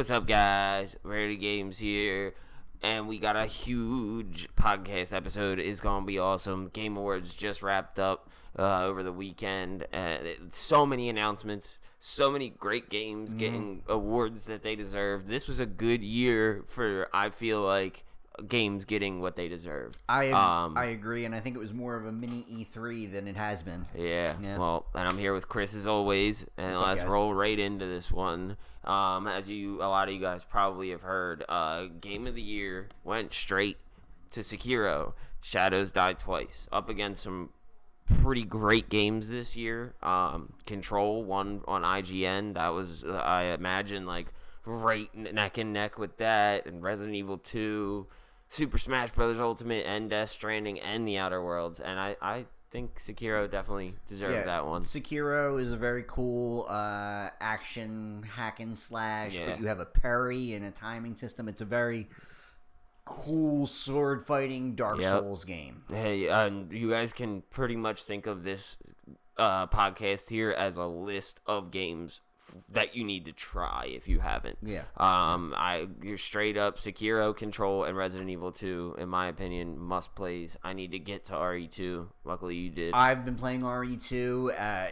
What's up, guys? Rarity Games here, and we got a huge podcast episode. It's gonna be awesome. Game Awards just wrapped up over the weekend. So many announcements, so many great games getting awards that they deserve. This was a good year for, I feel like, games getting what they deserve. I agree, and I think it was more of a mini E3 than it has been. Yeah. Well, and I'm here with Chris as always, and let's roll right into this one. As a lot of you guys probably have heard, Game of the Year went straight to Sekiro. Shadows Die Twice, up against some pretty great games this year. Control won on IGN. That was, I imagine, like right neck and neck with that, and Resident Evil 2. Super Smash Bros. Ultimate, and Death Stranding, and The Outer Worlds, and I think Sekiro definitely deserved that one. Sekiro is a very cool action hack and slash, but you have a parry and a timing system. It's a very cool sword fighting Dark Souls game. Hey, you guys can pretty much think of this podcast here as a list of games that you need to try if you haven't. You're straight up Sekiro, Control, and Resident Evil 2, in my opinion, must plays. I need to get to RE2. Luckily you did. I've been playing RE2.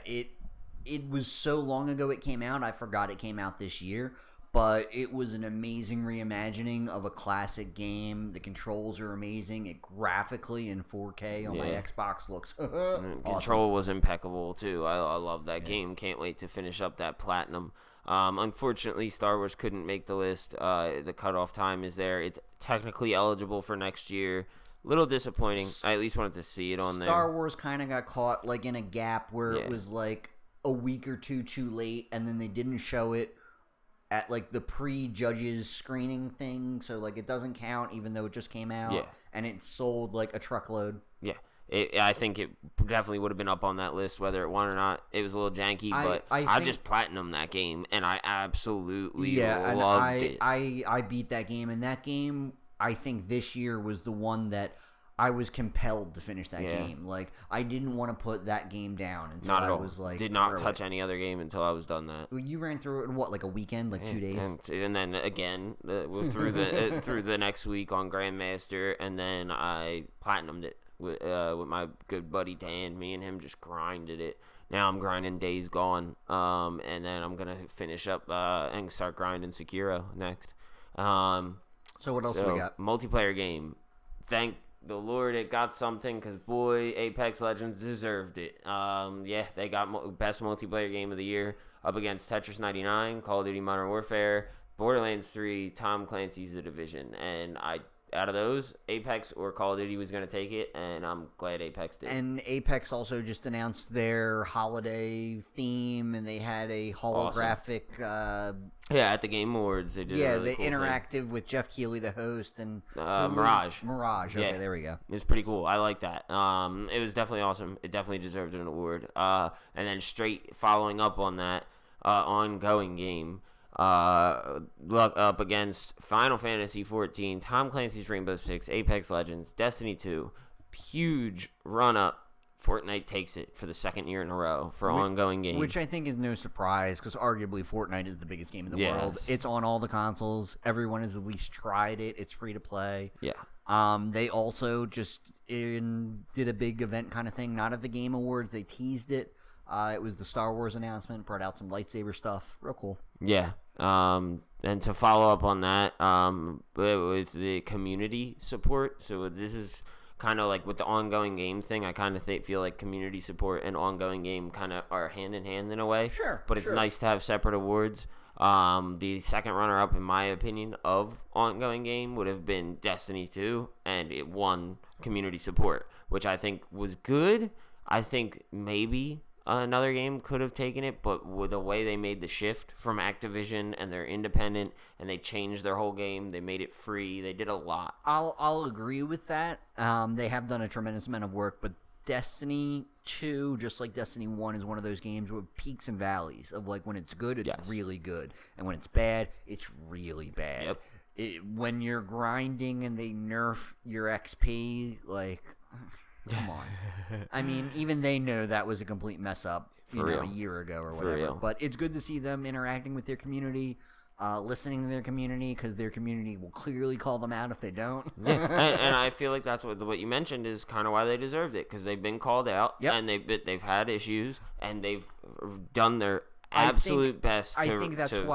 It was so long ago it came out, I forgot it came out this year, but it was an amazing reimagining of a classic game. The controls are amazing. It graphically in 4K on my Xbox looks awesome. Control was impeccable too. I love that game. Can't wait to finish up that platinum. Unfortunately, Star Wars couldn't make the list. The cutoff time is there. It's technically eligible for next year. Little disappointing. I at least wanted to see it on there. Star Wars kind of got caught like in a gap where it was like a week or two too late, and then they didn't show it at like the pre-judges screening thing, so like it doesn't count even though it just came out, and it sold like a truckload. I think it definitely would have been up on that list whether it won or not. It was a little janky, but I just platinumed that game, and I absolutely loved it. I beat that game, and that game I think this year was the one that I was compelled to finish that game. Like, I didn't want to put that game down until I was like... Did not touch any other game until I was done that. You ran through it in what, like a weekend, like 2 days? And then again, through the next week on Grandmaster, and then I platinumed it with my good buddy Dan. Me and him just grinded it. Now I'm grinding Days Gone, and then I'm going to finish up and start grinding Sekiro next. So what else do we got? Multiplayer game. Thank the Lord it got something, because boy, Apex Legends deserved it. They got best multiplayer game of the year up against Tetris 99, Call of Duty Modern Warfare, Borderlands 3, Tom Clancy's The Division, and out of those, Apex or Call of Duty was going to take it, and I'm glad Apex did. And Apex also just announced their holiday theme, and they had a holographic... at the Game Awards, they did they interactive with Jeff Keighley, the host, and... Mirage. Okay, there we go. It was pretty cool. I like that. It was definitely awesome. It definitely deserved an award. And then straight following up on that, ongoing game... look up against Final Fantasy 14, Tom Clancy's Rainbow Six, Apex Legends, Destiny 2. Huge run-up. Fortnite takes it for the second year in a row for ongoing game. Which I think is no surprise, because arguably Fortnite is the biggest game in the world. It's on all the consoles. Everyone has at least tried it. It's free to play. They also just did a big event kind of thing. Not at the Game Awards. They teased it. It was the Star Wars announcement, brought out some lightsaber stuff. Real cool. And to follow up on that, with the community support, so this is kind of like with the ongoing game thing, I kind of feel like community support and ongoing game kind of are hand in hand in a way. But it's nice to have separate awards. The second runner-up, in my opinion, of ongoing game would have been Destiny 2, and it won community support, which I think was good. I think maybe another game could have taken it, but with the way they made the shift from Activision, and they're independent, and they changed their whole game, they made it free, they did a lot. I'll agree with that. They have done a tremendous amount of work, but Destiny 2, just like Destiny 1, is one of those games with peaks and valleys of, like, when it's good, it's really good, and when it's bad, it's really bad. When you're grinding and they nerf your XP, like... Come on. I mean, even they know that was a complete mess up a year ago or whatever. But it's good to see them interacting with their community. listening to their community, because their community will clearly call them out if they don't. Yeah, and I feel like that's what you mentioned is kind of why they deserved it, because they've been called out, and they've had issues, and they've done their absolute best to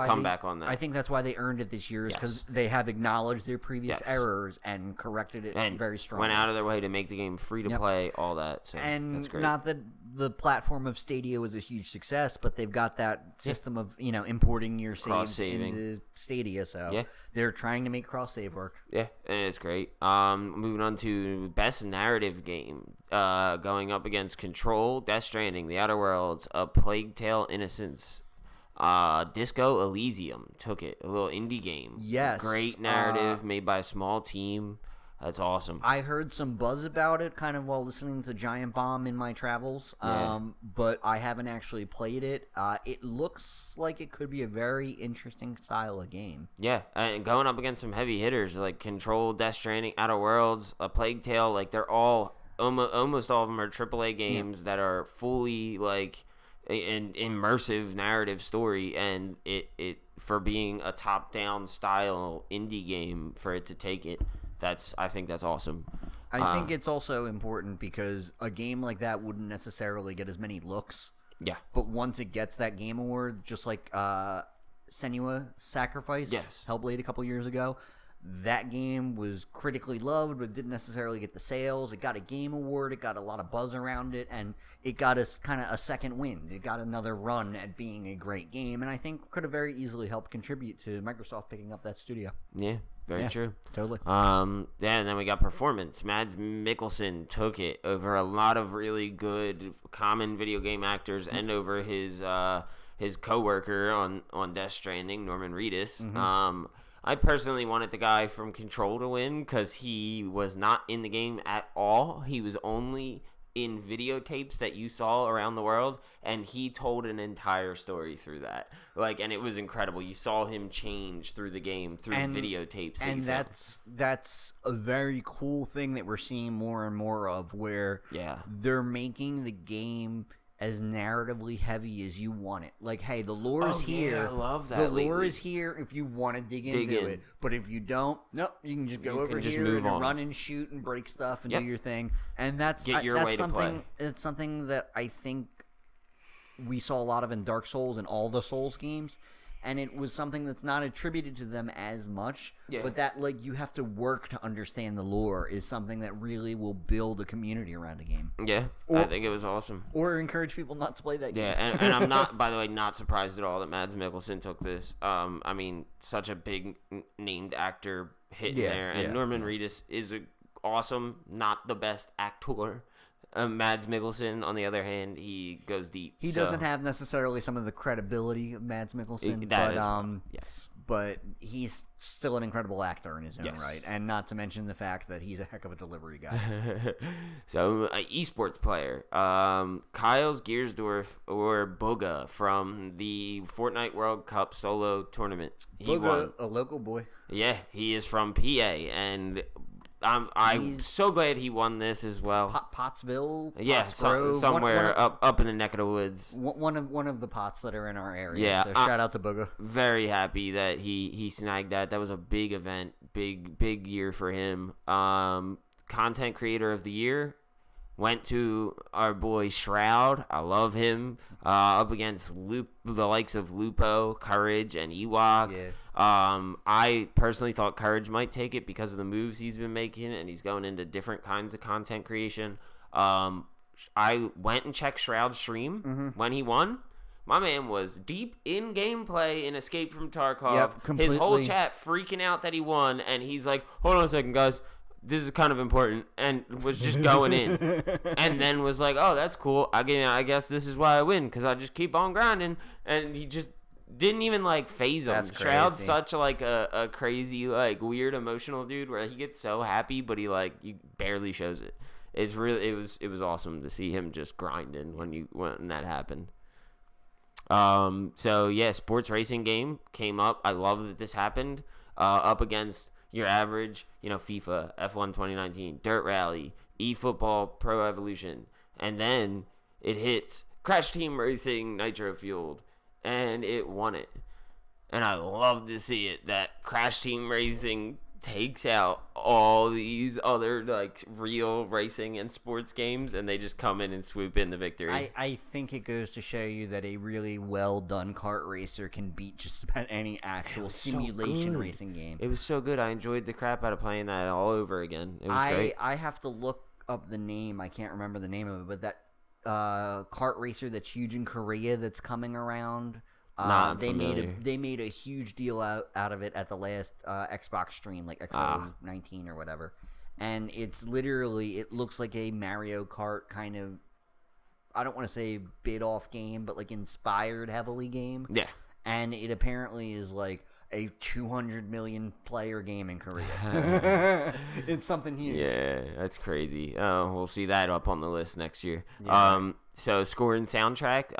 come back on that. I think that's why they earned it this year, is because they have acknowledged their previous errors and corrected it very strongly. Went out of their way to make the game free to play, all that. So and that's great. Not that the platform of Stadia was a huge success, but they've got that system of importing your saves into Stadia, so they're trying to make cross save work. Yeah, and it's great. Moving on to best narrative game, going up against Control, Death Stranding, The Outer Worlds, A Plague Tale: Innocence. Disco Elysium took it, a little indie game. Yes, great narrative made by a small team. That's awesome. I heard some buzz about it kind of while listening to Giant Bomb in my travels, but I haven't actually played it. It looks like it could be a very interesting style of game. Yeah, and going up against some heavy hitters like Control, Death Stranding, Outer Worlds, A Plague Tale, like they're all, almost all of them are AAA games that are fully like an immersive narrative story, and it for being a top-down style indie game, for it to take it, I think that's awesome. I think it's also important because a game like that wouldn't necessarily get as many looks. Yeah. But once it gets that game award, just like Senua's Sacrifice, Hellblade a couple years ago, that game was critically loved, but didn't necessarily get the sales. It got a game award. It got a lot of buzz around it, and it got us kind of a second wind. It got another run at being a great game, and I think could have very easily helped contribute to Microsoft picking up that studio. Yeah, very true. Totally. And then we got performance. Mads Mikkelsen took it over a lot of really good common video game actors, and over his coworker on Death Stranding, Norman Reedus. Mm-hmm. I personally wanted the guy from Control to win because he was not in the game at all. He was only in videotapes that you saw around the world, and he told an entire story through that. And it was incredible. You saw him change through the game through videotapes. And that's a very cool thing that we're seeing more and more of, where they're making the game as narratively heavy as you want it. Like, hey, the lore is here. I love that. The lore is here if you want to dig into it. But if you don't, nope, you can just go over here and run and shoot and break stuff and do your thing. And that's something. It's something that I think we saw a lot of in Dark Souls and all the Souls games. And it was something that's not attributed to them as much, but that you have to work to understand the lore is something that really will build a community around a game. Yeah, I think it was awesome. Or encourage people not to play that game. Yeah, and I'm not, by the way, not surprised at all that Mads Mikkelsen took this. I mean, such a big named actor hitting there, and Norman Reedus is awesome, not the best actor. Mads Mikkelsen, on the other hand, he goes deep. He doesn't have necessarily some of the credibility of Mads Mikkelsen, but he's still an incredible actor in his own right, and not to mention the fact that he's a heck of a delivery guy. So, esports player, Kyle's Giersdorf, or Boga, from the Fortnite World Cup solo tournament. He won. A local boy. Yeah, he is from PA, and I'm so glad he won this as well. Pottsville, somewhere up in the neck of the woods. One of the pots that are in our area. Yeah, so shout out to Booga. Very happy that he snagged that. That was a big event, big year for him. Content creator of the year went to our boy Shroud. I love him. Up against the likes of Lupo, Courage, and Ewok. Yeah. I personally thought Courage might take it because of the moves he's been making, and he's going into different kinds of content creation. I went and checked Shroud's stream when he won. My man was deep in gameplay in Escape from Tarkov. Yep, his whole chat freaking out that he won, and he's like, hold on a second, guys. This is kind of important, and was just going in. And then was like, oh, that's cool. I guess this is why I win, because I just keep on grinding. And he just didn't even, phase him. That's crazy. Shroud's such, a crazy, weird, emotional dude where he gets so happy, but he, he barely shows it. It's really, it was awesome to see him just grinding when that happened. Sports racing game came up. I love that this happened. Up against your average, FIFA, F1 2019, Dirt Rally, eFootball Pro Evolution. And then it hits Crash Team Racing Nitro Fueled, and it won it. and I love to see it, that Crash Team Racing takes out all these other like real racing and sports games, and they just come in and swoop in the victory. I think it goes to show you that a really well done kart racer can beat just about any actual simulation racing game. It was so good. I enjoyed the crap out of playing that all over again. It was great. I have to look up the name. I can't remember the name of it, but that kart racer that's huge in Korea that's coming around. They made a huge deal out of it at the last Xbox stream, like XO19 or whatever, and it's literally, it looks like a Mario Kart kind of, I don't want to say bit off game, but like inspired heavily game. Yeah, and it apparently is like a 200 million player game in Korea. It's something huge. Yeah, that's crazy. We'll see that up on the list next year. Yeah. So score and soundtrack,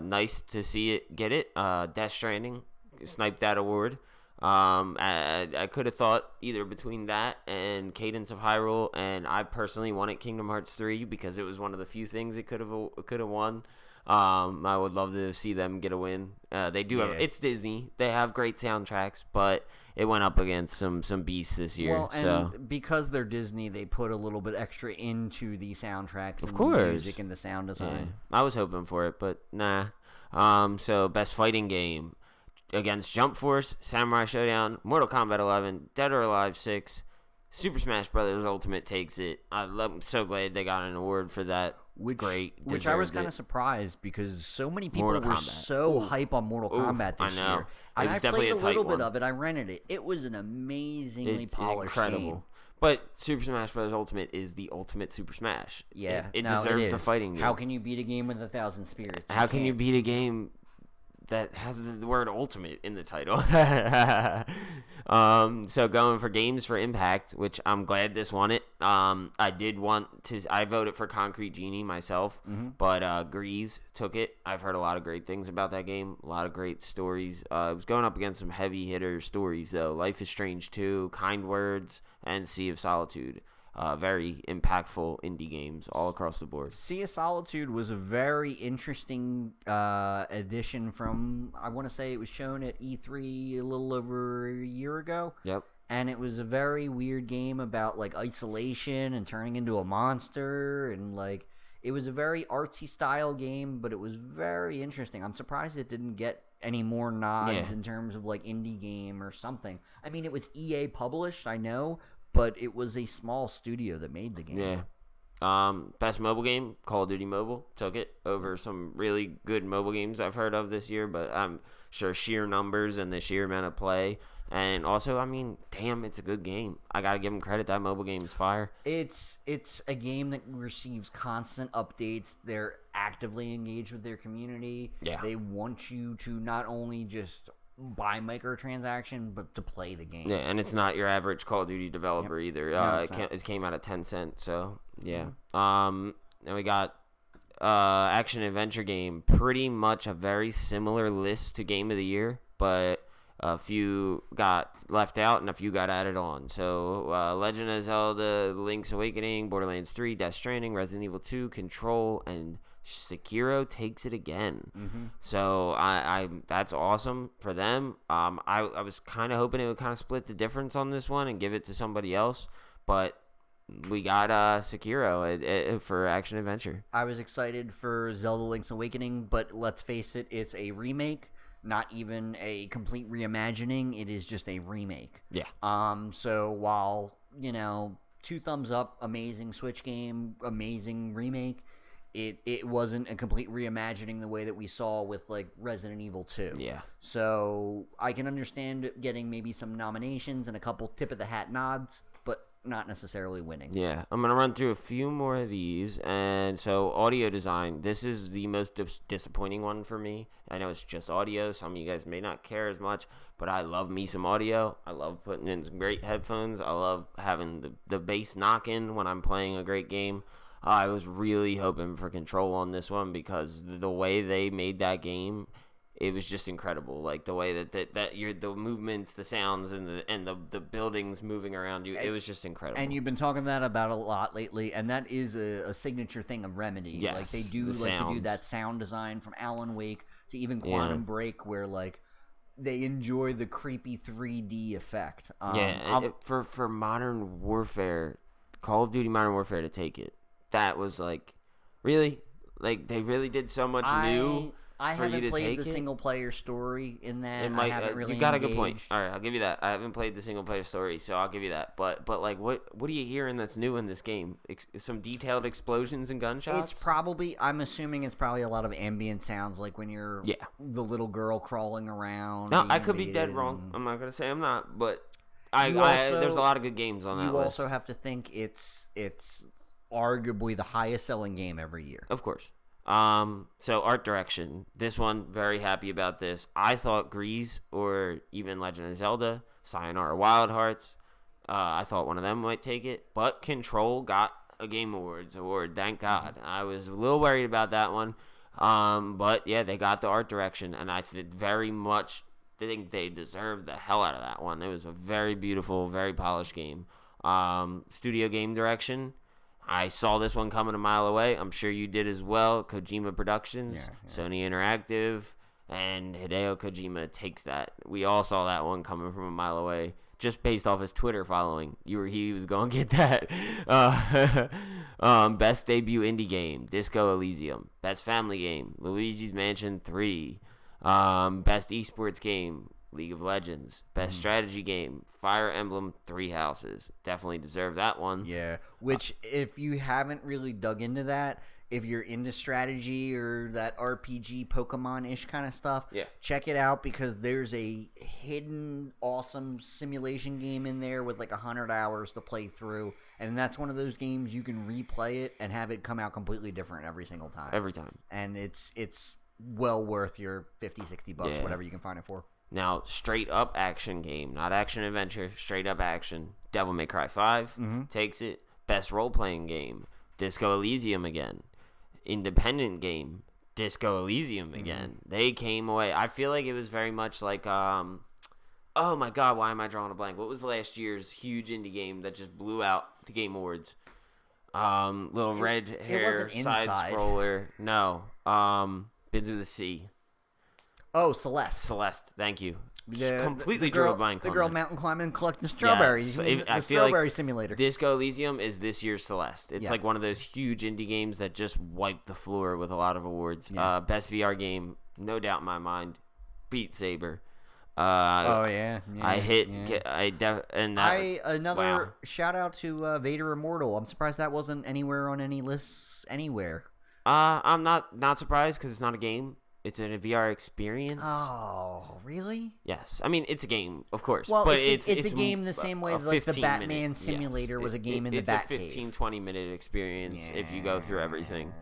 nice to see it get it. Death Stranding sniped that award. I could have thought either between that and Cadence of Hyrule, and I personally wanted Kingdom Hearts 3 because it was one of the few things it could have won. I would love to see them get a win. They do have, it's Disney. They have great soundtracks, but it went up against some beasts this year. Well, and because they're Disney, they put a little bit extra into the soundtracks and the music and the sound design. Yeah. I was hoping for it, but nah. So best fighting game against Jump Force, Samurai Showdown, Mortal Kombat 11, Dead or Alive 6, Super Smash Bros. Ultimate takes it. I'm so glad they got an award for that. Which I was kind of surprised because so many people were so hype on Mortal Kombat this year. And I played a little bit of it. I rented it. It was an amazingly polished game. But Super Smash Bros. Ultimate is the ultimate Super Smash. Yeah, it deserves the fighting game. How can you beat a game with 1,000 spirits? How can you beat a game that has the word ultimate in the title? So going for games for impact, which I'm glad this won it. I voted for Concrete Genie myself, but Grease took it. I've heard a lot of great things about that game, a lot of great stories. It was going up against some heavy hitter stories though. Life is Strange 2, Kind Words, and Sea of Solitude. Very impactful indie games all across the board. Sea of Solitude was a very interesting addition from, I want to say it was shown at E3 a little over a year ago. Yep. And it was a very weird game about like isolation and turning into a monster, and like it was a very artsy style game, but it was very interesting. I'm surprised it didn't get any more nods in terms of like indie game or something. I mean, it was EA published, I know, but it was a small studio that made the game. Yeah. Best mobile game, Call of Duty Mobile took it over some really good mobile games I've heard of this year, but I'm sure sheer numbers and the sheer amount of play. And also, I mean, damn, it's a good game. I got to give them credit. That mobile game is fire. It's a game that receives constant updates. They're actively engaged with their community. Yeah. They want you to not only just buy microtransaction, but to play the game. Yeah, and it's not your average Call of Duty developer either. No, it came out at Tencent, so yeah. Then we got action adventure game, pretty much a very similar list to Game of the Year, but a few got left out and a few got added on. So Legend of Zelda, Link's Awakening, Borderlands 3, Death Stranding, Resident Evil 2, Control, and Sekiro takes it again. So I that's awesome for them. I was kind of hoping it would kind of split the difference on this one and give it to somebody else, but we got Sekiro for action adventure. I was excited for Zelda Link's Awakening, but let's face it, it's a remake, not even a complete reimagining. It is just a remake. Yeah. So while, 2 thumbs up, amazing Switch game, amazing remake, it wasn't a complete reimagining the way that we saw with like Resident Evil 2. Yeah. So I can understand getting maybe some nominations and a couple tip of the hat nods, but not necessarily winning. Yeah. I'm going to run through a few more of these. And so audio design, this is the most disappointing one for me. I know it's just audio. Some of you guys may not care as much, but I love me some audio. I love putting in some great headphones. I love having the bass knock in when I'm playing a great game. I was really hoping for Control on this one because the way they made that game, it was just incredible. Like the way that the movements, the sounds, and the buildings moving around you, it was just incredible. And you've been talking that about a lot lately, and that is a signature thing of Remedy. Yes, like they do to do that sound design from Alan Wake to even Quantum Break, where like they enjoy the creepy 3D effect. For Modern Warfare, Call of Duty Modern Warfare to take it, that was like, really? Like, they really did so much new. I haven't played the single player story in that. I haven't really. You got engaged. A good point. All right, I'll give you that. I haven't played the single player story, so I'll give you that. But like, what are you hearing that's new in this game? Some detailed explosions and gunshots. It's probably. I'm assuming it's probably a lot of ambient sounds, like when you're the little girl crawling around. No, I could be dead wrong. I'm not gonna say I'm not, but there's a lot of good games on that list. You also have to think it's arguably the highest selling game every year. Of course. So art direction. This one, very happy about this. I thought Grease or even Legend of Zelda, Sayonara Wild Hearts, I thought one of them might take it, but Control got a Game Awards award. Thank God. I was a little worried about that one. But yeah, they got the art direction, and I very much think they deserved the hell out of that one. It was a very beautiful, very polished game. Studio game direction. I saw this one coming a mile away. I'm sure you did as well. Kojima Productions, Sony Interactive, and Hideo Kojima takes that. We all saw that one coming from a mile away, just based off his Twitter following. He was going to get that. Best debut indie game, Disco Elysium. Best family game, Luigi's Mansion 3. Best esports game, League of Legends. Best strategy game, Fire Emblem 3 Houses. Definitely deserve that one. Yeah, which if you haven't really dug into that, if you're into strategy or that RPG Pokemon-ish kind of stuff, check it out, because there's a hidden awesome simulation game in there with like 100 hours to play through, and that's one of those games you can replay it and have it come out completely different every single time. Every time. And it's well worth your $50-$60, whatever you can find it for. Now, straight up action game, not action adventure, straight up action. Devil May Cry 5 takes it. Best role playing game, Disco Elysium again. Independent game, Disco Elysium again. They came away. I feel like it was very much like, oh my God, why am I drawing a blank? What was last year's huge indie game that just blew out the Game Awards? Little red hair side scroller. No. Begins with a C. Oh, Celeste. Celeste, thank you. Completely drew a blank on the girl that. mountain climbing, collecting strawberries. I feel strawberry like simulator. Disco Elysium is this year's Celeste. It's like one of those huge indie games that just wiped the floor with a lot of awards. Yeah. Best VR game, no doubt in my mind, Beat Saber. Another shout out to Vader Immortal. I'm surprised that wasn't anywhere on any lists anywhere. I'm not surprised, because it's not a game. It's a VR experience. Oh, really? Yes. I mean, it's a game, of course. Well, but it's a game the same way like the Batman Simulator was a game in the Batcave. It's a 15-20 minute experience if you go through everything.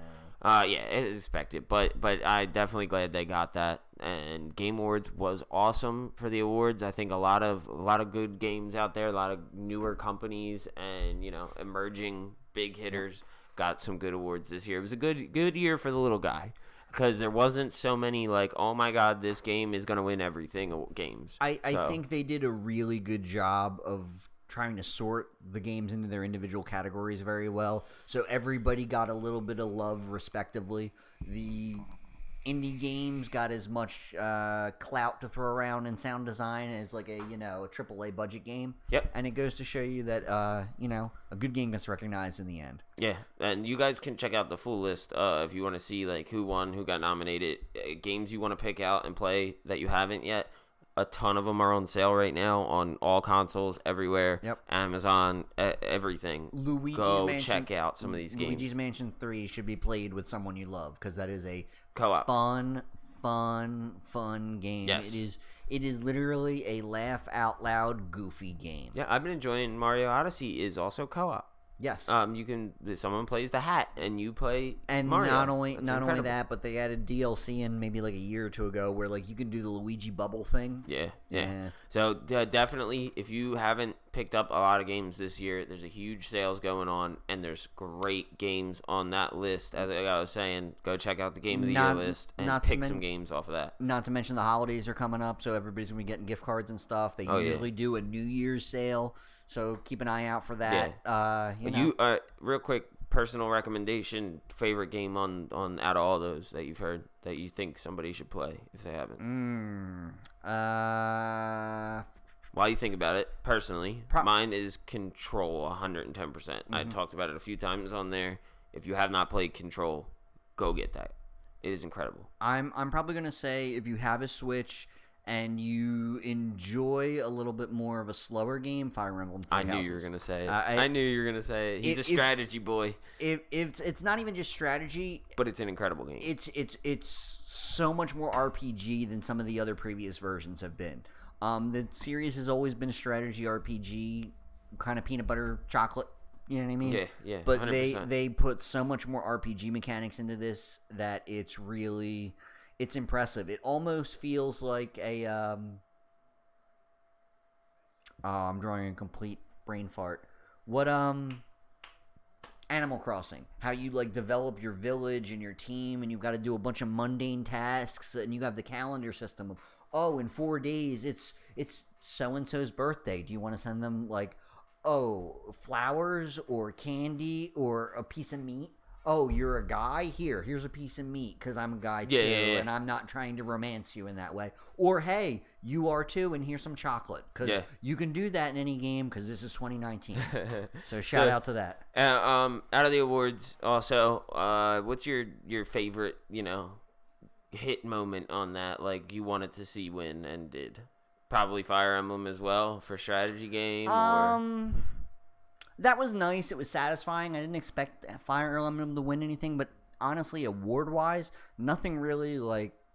It is expected, but I'm definitely glad they got that. And Game Awards was awesome for the awards. I think a lot of good games out there, a lot of newer companies, and emerging big hitters got some good awards this year. It was a good year for the little guy, because there wasn't so many like, oh my God, this game is going to win everything games. I think they did a really good job of trying to sort the games into their individual categories very well. So everybody got a little bit of love respectively. The indie games got as much clout to throw around in sound design as like a AAA budget game. Yep. And it goes to show you that a good game gets recognized in the end. Yeah, and you guys can check out the full list if you want to see like who won, who got nominated, games you want to pick out and play that you haven't yet. A ton of them are on sale right now on all consoles, everywhere. Yep. Amazon, everything. Check out some of these games. Luigi's Mansion 3 should be played with someone you love, because that is a co-op fun game. Yes. It is literally a laugh out loud goofy game. Yeah, I've been enjoying Mario Odyssey is also co-op. Yes. Someone plays the hat and you play and Mario. not only that, but they added DLC in maybe like a year or two ago where like you can do the Luigi bubble thing. Yeah. So definitely, if you haven't picked up a lot of games this year, there's a huge sales going on, and there's great games on that list. As I was saying, go check out the Game of the Year list and pick some games off of that. Not to mention the holidays are coming up, so everybody's gonna be getting gift cards and stuff. They usually do a New Year's sale, so keep an eye out for that. Yeah. Real quick, personal recommendation, favorite game on out of all those that you've heard that you think somebody should play if they haven't? While you think about it, personally, mine is Control 110%. I talked about it a few times on there. If you have not played Control, go get that. It is incredible. I'm probably going to say if you have a Switch and you enjoy a little bit more of a slower game, Fire Emblem Three Houses. I knew you were going to say it. I knew you were going to say it. He's a strategy boy. If it's not even just strategy, but it's an incredible game. It's so much more RPG than some of the other previous versions have been. The series has always been a strategy RPG, kind of peanut butter chocolate. You know what I mean? Yeah. But 100%. they put so much more RPG mechanics into this that it's impressive. It almost feels like a I'm drawing a complete brain fart. What Animal Crossing. How you like develop your village and your team, and you've got to do a bunch of mundane tasks, and you have the calendar system of in 4 days it's so and so's birthday. Do you want to send them like flowers or candy or a piece of meat? Oh, you're a guy? Here's a piece of meat because I'm a guy too, and I'm not trying to romance you in that way. Or, hey, you are too, and here's some chocolate. Because you can do that in any game because this is 2019. So shout out to that. Out of the awards, also, what's your favorite, hit moment on that? Like, you wanted to see win and did? Probably Fire Emblem as well for strategy game? That was nice. It was satisfying. I didn't expect Fire Emblem to win anything, but honestly, award-wise, nothing really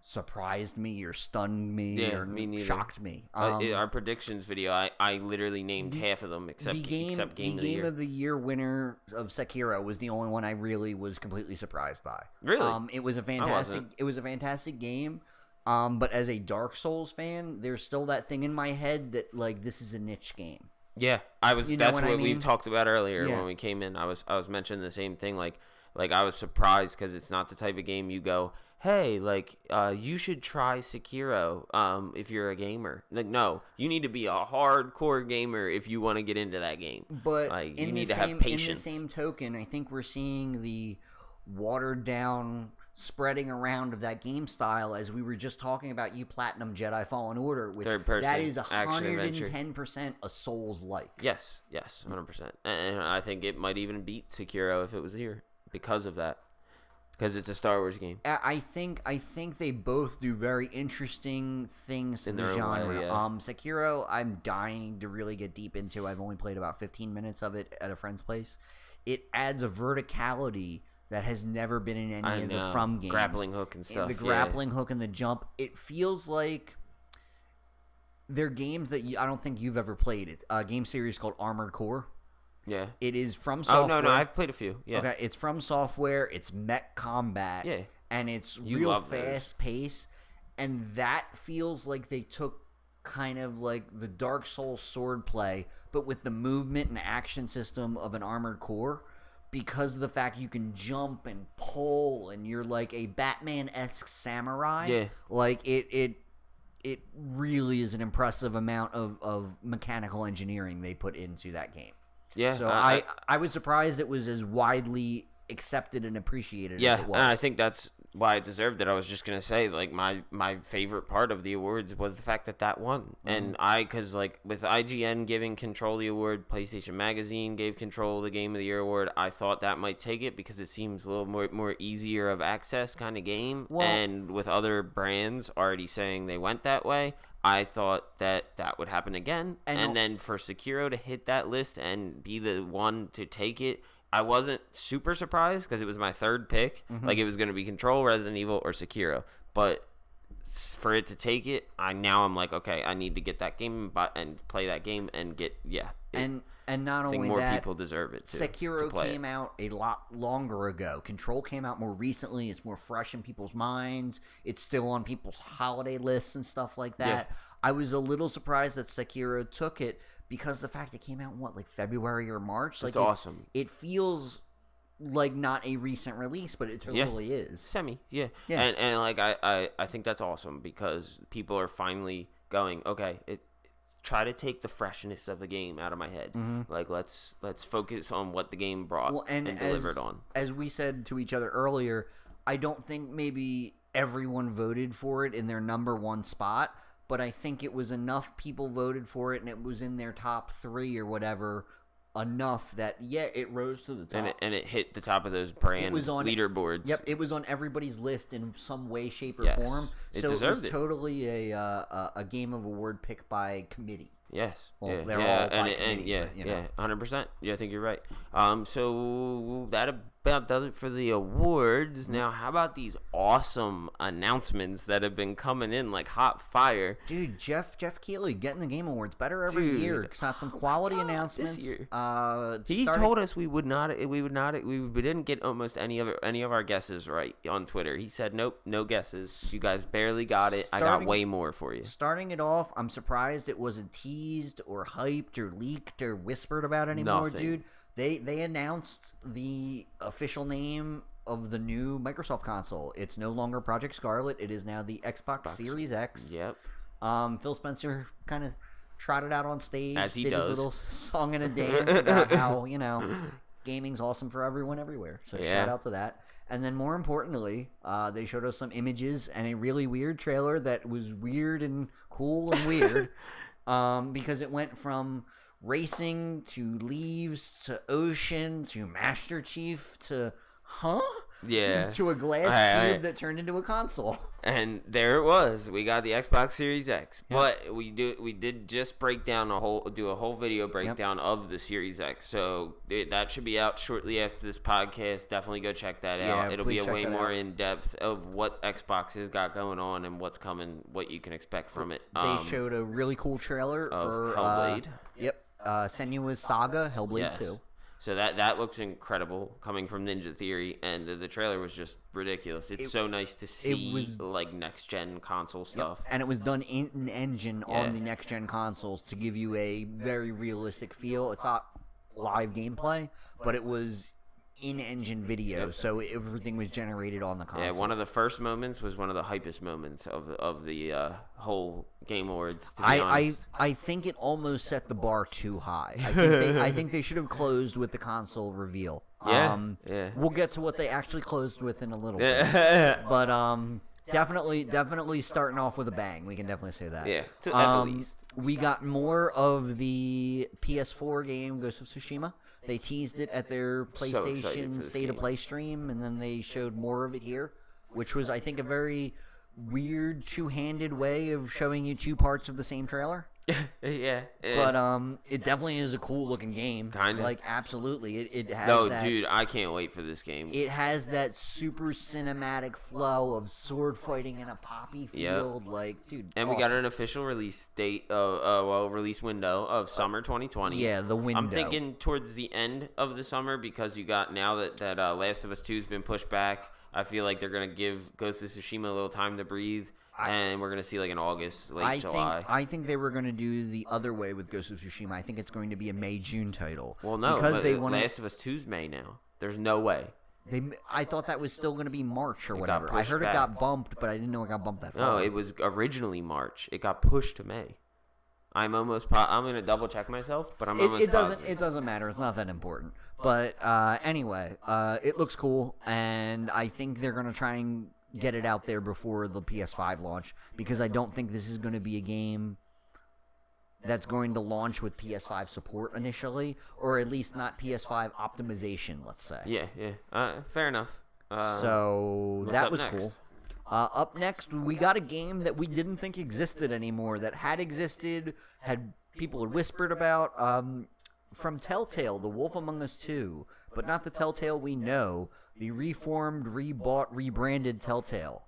surprised me or stunned me or shocked me. Our predictions video, I literally named half of them except Game of the Year. The Game of the Year winner of Sekiro was the only one I really was completely surprised by. Really? It was a fantastic game. But as a Dark Souls fan, there's still that thing in my head that this is a niche game. Yeah, that's what we talked about earlier when we came in. I was mentioning the same thing. Like I was surprised because it's not the type of game you go, hey, you should try Sekiro if you're a gamer. No, you need to be a hardcore gamer if you want to get into that game. But you need to have patience. In the same token, I think we're seeing the watered down spreading around of that game style, as we were just talking about Platinum Jedi Fallen Order, which that is 110% a Souls-like. Yes, 100%. And I think it might even beat Sekiro if it was here because of that. Because it's a Star Wars game. I think they both do very interesting things to the genre. Way, yeah. Sekiro, I'm dying to really get deep into. I've only played about 15 minutes of it at a friend's place. It adds a verticality that has never been in any of the From games. Grappling hook and stuff. The grappling hook and the jump. It feels like they're games that I don't think you've ever played. A game series called Armored Core. Yeah. It is from Software. Oh, no, I've played a few. Yeah. Okay, it's from Software. It's mech combat. Yeah. And it's real fast paced. And that feels like they took kind of like the Dark Souls swordplay, but with the movement and action system of an Armored Core. Because of the fact you can jump and pull and you're like a Batman-esque samurai. Yeah. It really is an impressive amount of mechanical engineering they put into that game. Yeah. So I was surprised it was as widely accepted and appreciated as it was. And I think that's why it deserved it. I was just going to say, my favorite part of the awards was the fact that won. Mm-hmm. And because with IGN giving Control the award, PlayStation Magazine gave Control the Game of the Year award, I thought that might take it because it seems a little more easier of access kind of game. Well, and with other brands already saying they went that way, I thought that would happen again. And then for Sekiro to hit that list and be the one to take it, I wasn't super surprised because it was my third pick. Mm-hmm. It was going to be Control, Resident Evil, or Sekiro. But for it to take it, I'm like, okay, I need to get that game and play that game and get And not only that, I think more people deserve it too. Sekiro came out a lot longer ago. Control came out more recently. It's more fresh in people's minds. It's still on people's holiday lists and stuff like that. Yeah. I was a little surprised that Sekiro took it. Because the fact it came out in February or March, it's awesome. It feels like not a recent release, but it totally is. And I think that's awesome because people are finally going, okay, try to take the freshness of the game out of my head. Mm-hmm. Like let's focus on what the game brought and delivered on. As we said to each other earlier, I don't think maybe everyone voted for it in their number one spot, but I think it was enough people voted for it and it was in their top 3 or whatever, enough that it rose to the top. And it hit the top of those brand leaderboards. Yep, it was on everybody's list in some way, shape, or form. So it was totally a Game of Award pick by committee. Yes. Well, they're all by committee. Yeah, 100%. Yeah, I think you're right. So that about does it for the awards. Now, how about these awesome announcements that have been coming in like hot fire? Dude, Jeff Keighley getting the Game Awards better every year. Got some quality announcements this year. He told us we didn't get almost any of our guesses right on Twitter. He said nope, no guesses. You guys barely got it. I got way more for you. Starting it off, I'm surprised it wasn't teased or hyped or leaked or whispered about anymore, dude. They announced the official name of the new Microsoft console. It's no longer Project Scarlet. It is now the Xbox Series X. Yep. Phil Spencer kind of trotted out on stage, as he did does. his little song and a dance about how, gaming's awesome for everyone everywhere. So shout out to that. And then more importantly, they showed us some images and a really weird trailer that was weird and cool and weird because it went from racing to leaves to ocean to Master Chief to to a glass cube that turned into a console. And there it was. We got the Xbox Series X. Yep. But we did just do a whole video breakdown of the Series X. So that should be out shortly after this podcast. Definitely go check that out. It'll be a way more in depth of what Xbox has got going on and what's coming, what you can expect from it. They showed a really cool trailer for Hellblade. Senua's Saga, Hellblade 2. So that looks incredible coming from Ninja Theory, and the trailer was just ridiculous. It's so nice to see like next gen console stuff. Yep. And it was done in engine on the next gen consoles to give you a very realistic feel. It's not live gameplay, but it was in-engine video, so everything was generated on the console. Yeah, one of the first moments was one of the hypest moments of the whole Game Awards. To be honest. I think it almost set the bar too high. I think they should have closed with the console reveal. We'll get to what they actually closed with in a little bit, but definitely starting off with a bang. We can definitely say that. Yeah, at the least. We got more of the PS4 game Ghost of Tsushima. They teased it at their PlayStation State of Play stream, and then they showed more of it here, which was, I think, a very weird two-handed way of showing you two parts of the same trailer. Yeah. But it definitely is a cool-looking game. Kind of. Like, absolutely. It has dude, I can't wait for this game. It has that super cinematic flow of sword fighting in a poppy field. Yep. Like, dude, and awesome. We got an official release date, release window of summer 2020. Yeah, the window. I'm thinking towards the end of the summer because you got now that Last of Us 2 has been pushed back. I feel like they're going to give Ghost of Tsushima a little time to breathe. And we're going to see like in August, July. I think they were going to do the other way with Ghost of Tsushima. I think it's going to be a May-June title. Well, no, because Last of Us 2's May now. There's no way. I thought that was still going to be March or whatever. I heard it got bumped, but I didn't know it got bumped that far. No, it was originally March. It got pushed to May. I'm going to double check myself, but I'm almost positive. It doesn't matter. It's not that important. But anyway, it looks cool, and I think they're going to try and get it out there before the PS5 launch, because I don't think this is going to be a game that's going to launch with PS5 support initially, or at least not PS5 optimization, let's say. Yeah. Fair enough. So that was cool. Up next, we got a game that we didn't think existed anymore, that had existed, people had whispered about, from Telltale, The Wolf Among Us 2, but not the Telltale we know, the reformed, rebought, rebranded Telltale.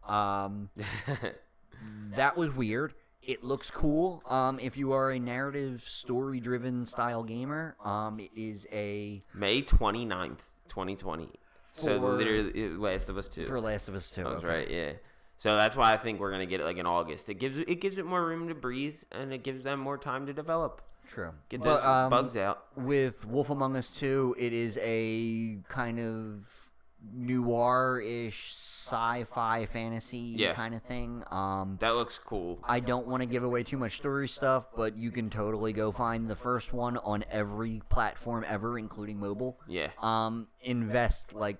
That was weird. It looks cool. If you are a narrative, story-driven style gamer, it is a... May 29th, 2020. So literally, Last of Us 2. For Last of Us 2. That's right, yeah. So that's why I think we're going to get it like in August. It gives it more room to breathe, and it gives them more time to develop. True. Get those bugs out. With Wolf Among Us 2, it is a kind of noir-ish sci-fi fantasy kind of thing. That looks cool. I don't want to give away too much story stuff, but you can totally go find the first one on every platform ever, including mobile. Yeah. Invest like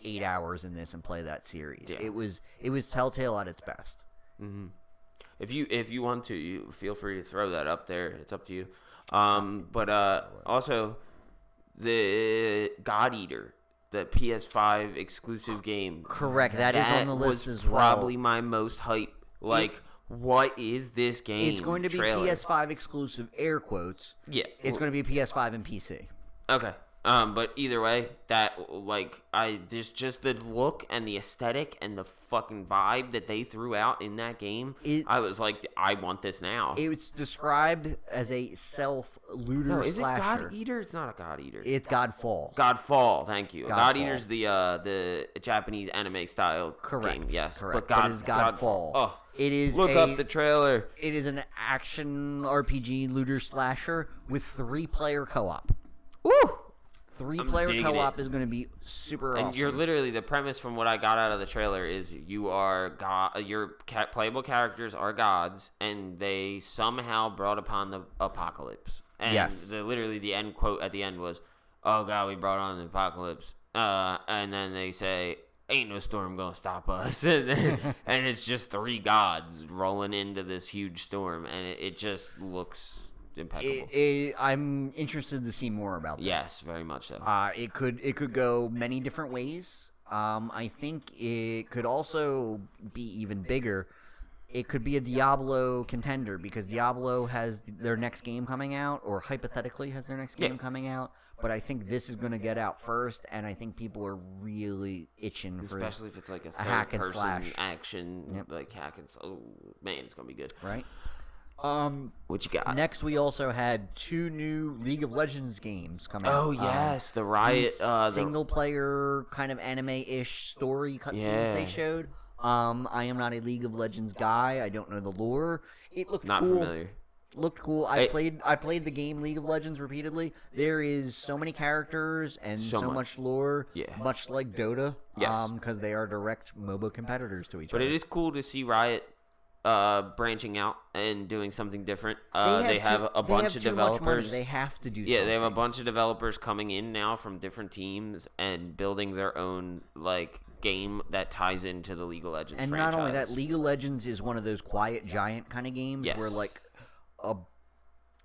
8 hours in this and play that series. Yeah. It was Telltale at its best. Mm-hmm. If you want to, you feel free to throw that up there. It's up to you. But also the God Eater, the PS5 exclusive game. Correct. That is on the list as well. Probably my most hype. Like, what is this game? It's going to be PS5 exclusive, air quotes. Yeah. It's going to be PS5 and PC. Okay. But either way, there's just the look and the aesthetic and the fucking vibe that they threw out in that game. I was like, I want this now. It's described as a self-looter slasher. Is it God Eater? It's not a God Eater. It's Godfall. Godfall, thank you. God Eater's the Japanese anime style game. Yes, correct. But it is Godfall. Oh, it is look up the trailer. It is an action RPG looter slasher with 3-player co-op. Woo! 3-player co-op is going to be super awesome. And you're literally, the premise from what I got out of the trailer is you are your playable characters are gods, and they somehow brought upon the apocalypse. And literally the end quote at the end was, "Oh God, we brought on the apocalypse." And then they say, "Ain't no storm gonna stop us," and it's just 3 gods rolling into this huge storm, and it just looks impeccable. I'm interested to see more about that. Yes, very much so. It could go many different ways. I think it could also be even bigger. It could be a Diablo contender because Diablo has their next game coming out, or hypothetically has their next game coming out. But I think this is going to get out first, and I think people are really itching for especially if it's like a hack and third-person slash action, like hack and slash. Oh man, it's going to be good. Right. What you got? Next, we also had 2 new League of Legends games coming out. Oh, yes, the Riot. Single-player kind of anime-ish story cutscenes they showed. I am not a League of Legends guy. I don't know the lore. It looked not cool. Familiar. Looked cool. I played the game League of Legends repeatedly. There is so many characters and so much lore. Yeah. Much like Dota. Yes. Because they are direct MOBA competitors to each other. But it is cool to see Riot branching out and doing something different. They have a bunch of developers. They have to do something. Yeah, they have a bunch of developers coming in now from different teams and building their own game that ties into the League of Legends and franchise. Not only that, League of Legends is one of those quiet giant kind of games where a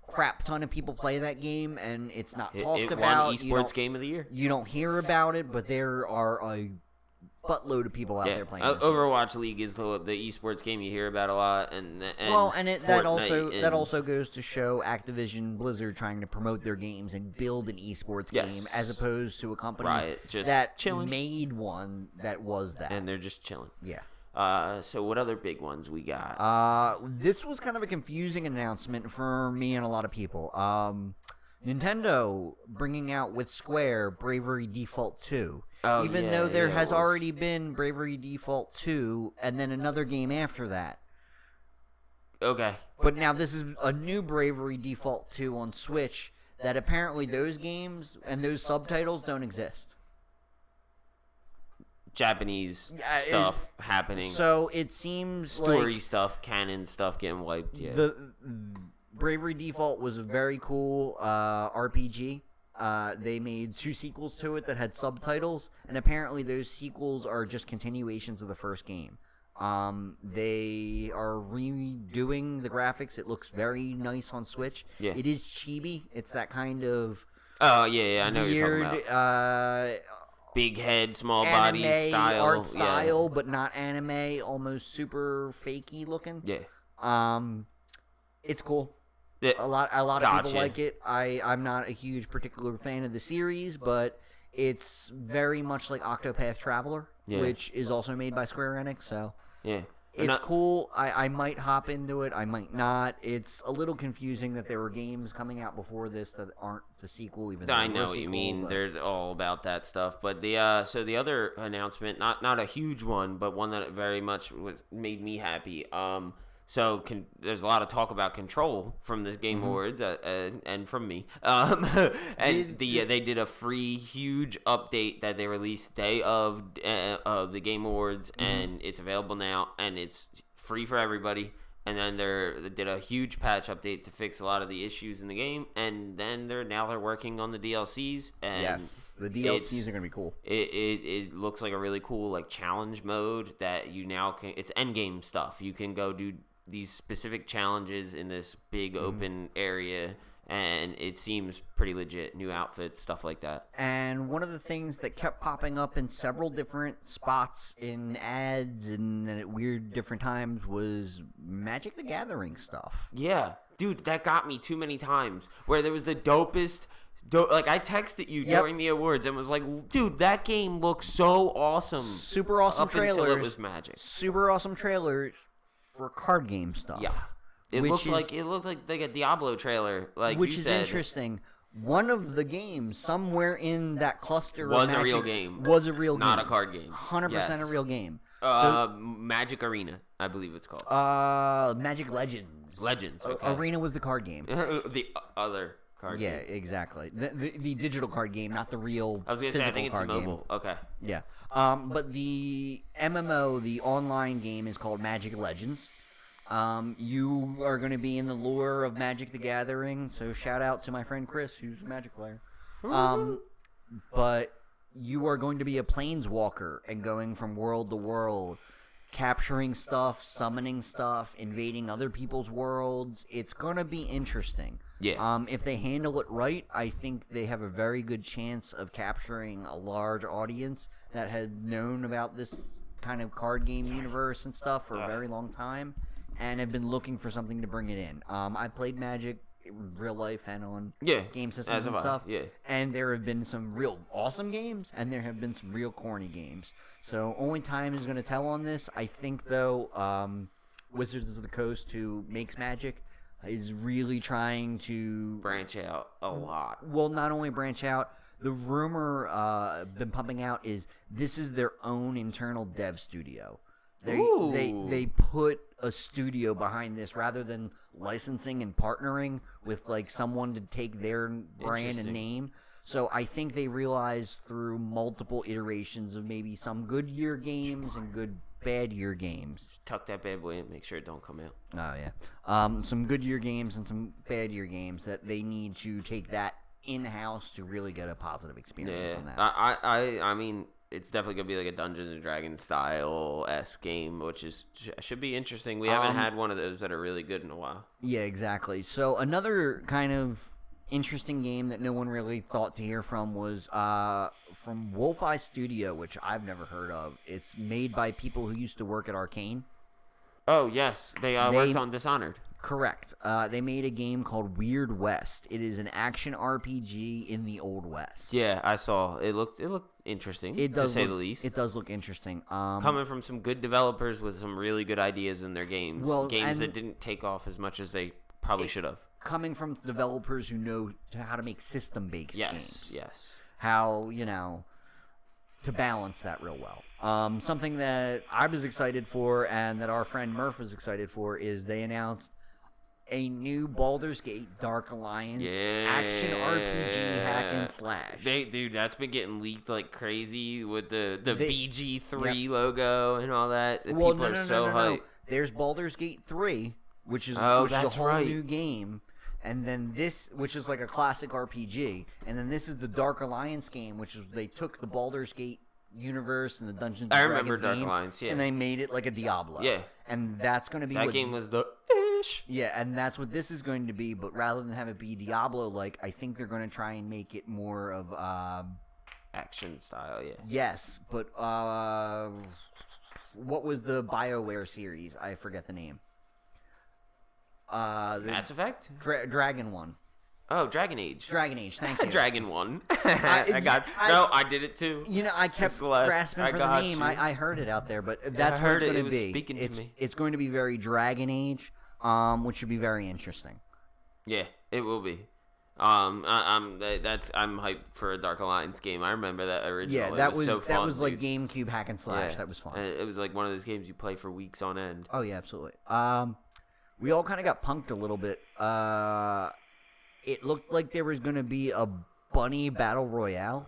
crap ton of people play that game and it's not talked about. It won esports game of the year. You don't hear about it, but there are a buttload of people out there playing this Overwatch League is the esports game you hear about a lot, and that also goes to show Activision Blizzard trying to promote their games and build an esports game as opposed to a company that made one that was that, and they're just chilling. Yeah. So what other big ones we got? This was kind of a confusing announcement for me and a lot of people. Nintendo bringing out with Square Bravery Default 2. Even though there has already been Bravery Default 2 and then another game after that. Okay. But now this is a new Bravery Default 2 on Switch that apparently those games and those subtitles don't exist. Japanese stuff happening. So it seems story stuff, canon stuff getting wiped. Yeah. The Bravery Default was a very cool RPG. They made 2 sequels to it that had subtitles, and apparently those sequels are just continuations of the first game. They are redoing the graphics. It looks very nice on Switch. Yeah. It is chibi. It's that kind of I know weird, what you're talking about. Big head, small body style. Art style, but not anime, almost super fakey looking. Yeah. It's cool. Yeah. A lot of people like it. I'm not a huge particular fan of the series, but it's very much like Octopath Traveler, which is also made by Square Enix, so it's cool. I might hop into it, I might not. It's a little confusing that there were games coming out before this that aren't the sequel, even though I know what you mean. They're all about that stuff. But the other announcement, not a huge one, but one that very much made me happy. So there's a lot of talk about Control from the Game Awards and from me. And they did a free huge update that they released day of the Game Awards, and it's available now, and it's free for everybody. And then they did a huge patch update to fix a lot of the issues in the game, and then they're working on the DLCs. And yes, the DLCs are gonna be cool. It looks like a really cool like challenge mode that you now can. It's endgame stuff. You can go do these specific challenges in this big open area, and it seems pretty legit. New outfits, stuff like that. And one of the things that kept popping up in several different spots in ads and at weird different times was Magic the Gathering stuff. Yeah, dude, that got me too many times where there was the dopest. Like, I texted you during the awards and was like, dude, that game looks so awesome. Super awesome trailers. Until it was Magic. Super awesome trailers for card game stuff. Yeah. It looked like a Diablo trailer, like which you is said. interesting. One of the games somewhere in that cluster was of Magic a real game. Was a real game, not a card game. 100% a real game. Magic Arena, I believe it's called. Magic Legends. Legends. Okay. Arena was the card game. The other card game. Yeah, exactly. The digital card game, not the real. I was gonna say, I think it's the mobile. Game. Okay. Yeah. But the MMO, the online game, is called Magic Legends. You are going to be in the lore of Magic the Gathering, so shout out to my friend Chris, who's a Magic player. But you are going to be a planeswalker and going from world to world, capturing stuff, summoning stuff, invading other people's worlds. It's going to be interesting. Yeah. If they handle it right, I think they have a very good chance of capturing a large audience that had known about this kind of card game universe and stuff for a very long time, and have been looking for something to bring it in. I played Magic in real life and on game systems and stuff. Yeah. And there have been some real awesome games, and there have been some real corny games. So only time is going to tell on this. I think, though, Wizards of the Coast, who makes Magic, is really trying to branch out a lot. Well, not only branch out, the rumor been pumping out is this is their own internal dev studio. They put a studio behind this rather than licensing and partnering with like someone to take their brand and name. So I think they realized through multiple iterations of maybe some good year games and good bad year games. Tuck that bad boy in, make sure it don't come out. Oh yeah. Some good year games and some bad year games that they need to take that in-house to really get a positive experience on that. I mean, it's definitely gonna be like a Dungeons and Dragons style game, which should be interesting. We haven't had one of those that are really good in a while. Yeah, exactly. So another kind of interesting game that no one really thought to hear from was from Wolf-Eye Studio, which I've never heard of. It's made by people who used to work at Arcane. Oh yes, they worked on Dishonored. Correct. They made a game called Weird West. It is an action RPG in the Old West. Yeah, I saw. It looked interesting, to say the least. It does look interesting. Coming from some good developers with some really good ideas in their games. Games that didn't take off as much as they probably should have. Coming from developers who know how to make system-based games. Yes. How, to balance that real well. Something that I was excited for and that our friend Murph was excited for is they announced a new Baldur's Gate Dark Alliance action RPG hack and slash. Dude, that's been getting leaked like crazy with the BG3 logo and all that. People are so hyped. There's Baldur's Gate 3, which is a whole new game. And then this, which is like a classic RPG. And then this is the Dark Alliance game, which is they took the Baldur's Gate universe and the Dungeons and Dragons remember Dark games, Alliance, and they made it like a Diablo. Yeah. And that's going to be that game was the ish. Yeah, and that's what this is going to be. But rather than have it be Diablo-like, I think they're going to try and make it more of action style. Yeah. Yes, but what was the BioWare series? I forget the name. Mass Effect? Dragon one. Oh, Dragon Age. Dragon Age, thank you. Dragon 1. I did it too. I kept grasping for the name. I heard it out there, but that's what it's going to be. Speaking to me. It's going to be very Dragon Age, which should be very interesting. Yeah, it will be. I'm hyped for a Dark Alliance game. I remember that originally. Yeah, that was so fun, that was like GameCube hack and slash. Yeah. That was fun. And it was like one of those games you play for weeks on end. Oh yeah, absolutely. we all kind of got punked a little bit. It looked like there was going to be a bunny battle royale.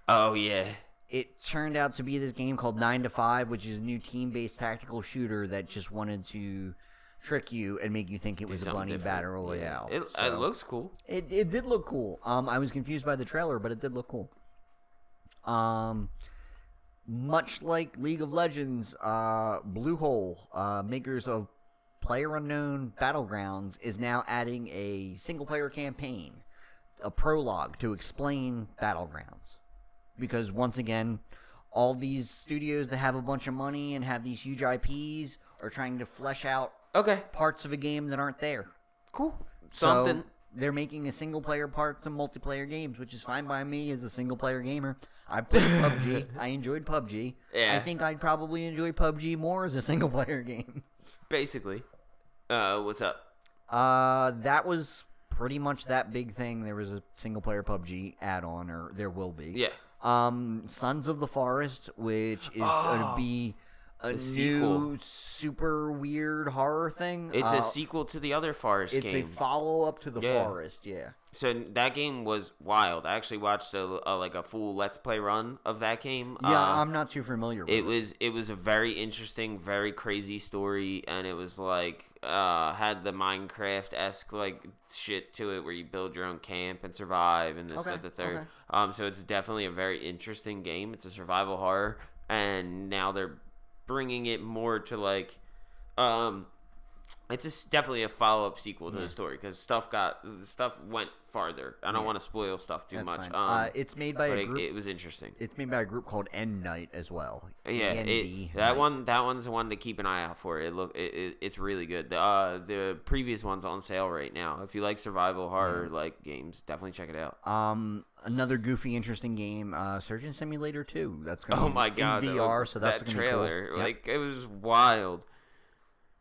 Oh, yeah. It turned out to be this game called 9 to 5, which is a new team-based tactical shooter that just wanted to trick you and make you think it was a bunny battle royale. Yeah. It looks cool. It did look cool. I was confused by the trailer, but it did look cool. Much like League of Legends, Bluehole, makers of PlayerUnknown Battlegrounds, is now adding a single-player campaign, a prologue to explain Battlegrounds. Because, once again, all these studios that have a bunch of money and have these huge IPs are trying to flesh out parts of a game that aren't there. Cool. Something. So, they're making a single-player part to multiplayer games, which is fine by me as a single-player gamer. I played PUBG. I enjoyed PUBG. Yeah. I think I'd probably enjoy PUBG more as a single-player game. Basically. What's up? That was pretty much that big thing. There was a single-player PUBG add-on, or there will be. Yeah. Sons of the Forest, which is going to be a new sequel. super weird horror thing. It's a sequel to the other Forest game. It's a follow-up to the Forest, yeah. So that game was wild. I actually watched a full Let's Play run of that game. Yeah, I'm not too familiar with it. It was a very interesting, very crazy story, and it was like had the Minecraft-esque like shit to it where you build your own camp and survive and this, that, the third. Okay. So it's definitely a very interesting game. It's a survival horror, and now they're bringing it more to like it's definitely a follow-up sequel to the story because stuff went farther. I don't want to spoil stuff too much. It's made by a group. It was interesting. It's made by a group called End Night as well. Yeah, that one's the one to keep an eye out for. It's really good. The previous one's on sale right now. If you like survival horror like games, definitely check it out. Another goofy, interesting game, Surgeon Simulator 2. That's going to be in VR, so that's going to be cool. Trailer, like it was wild.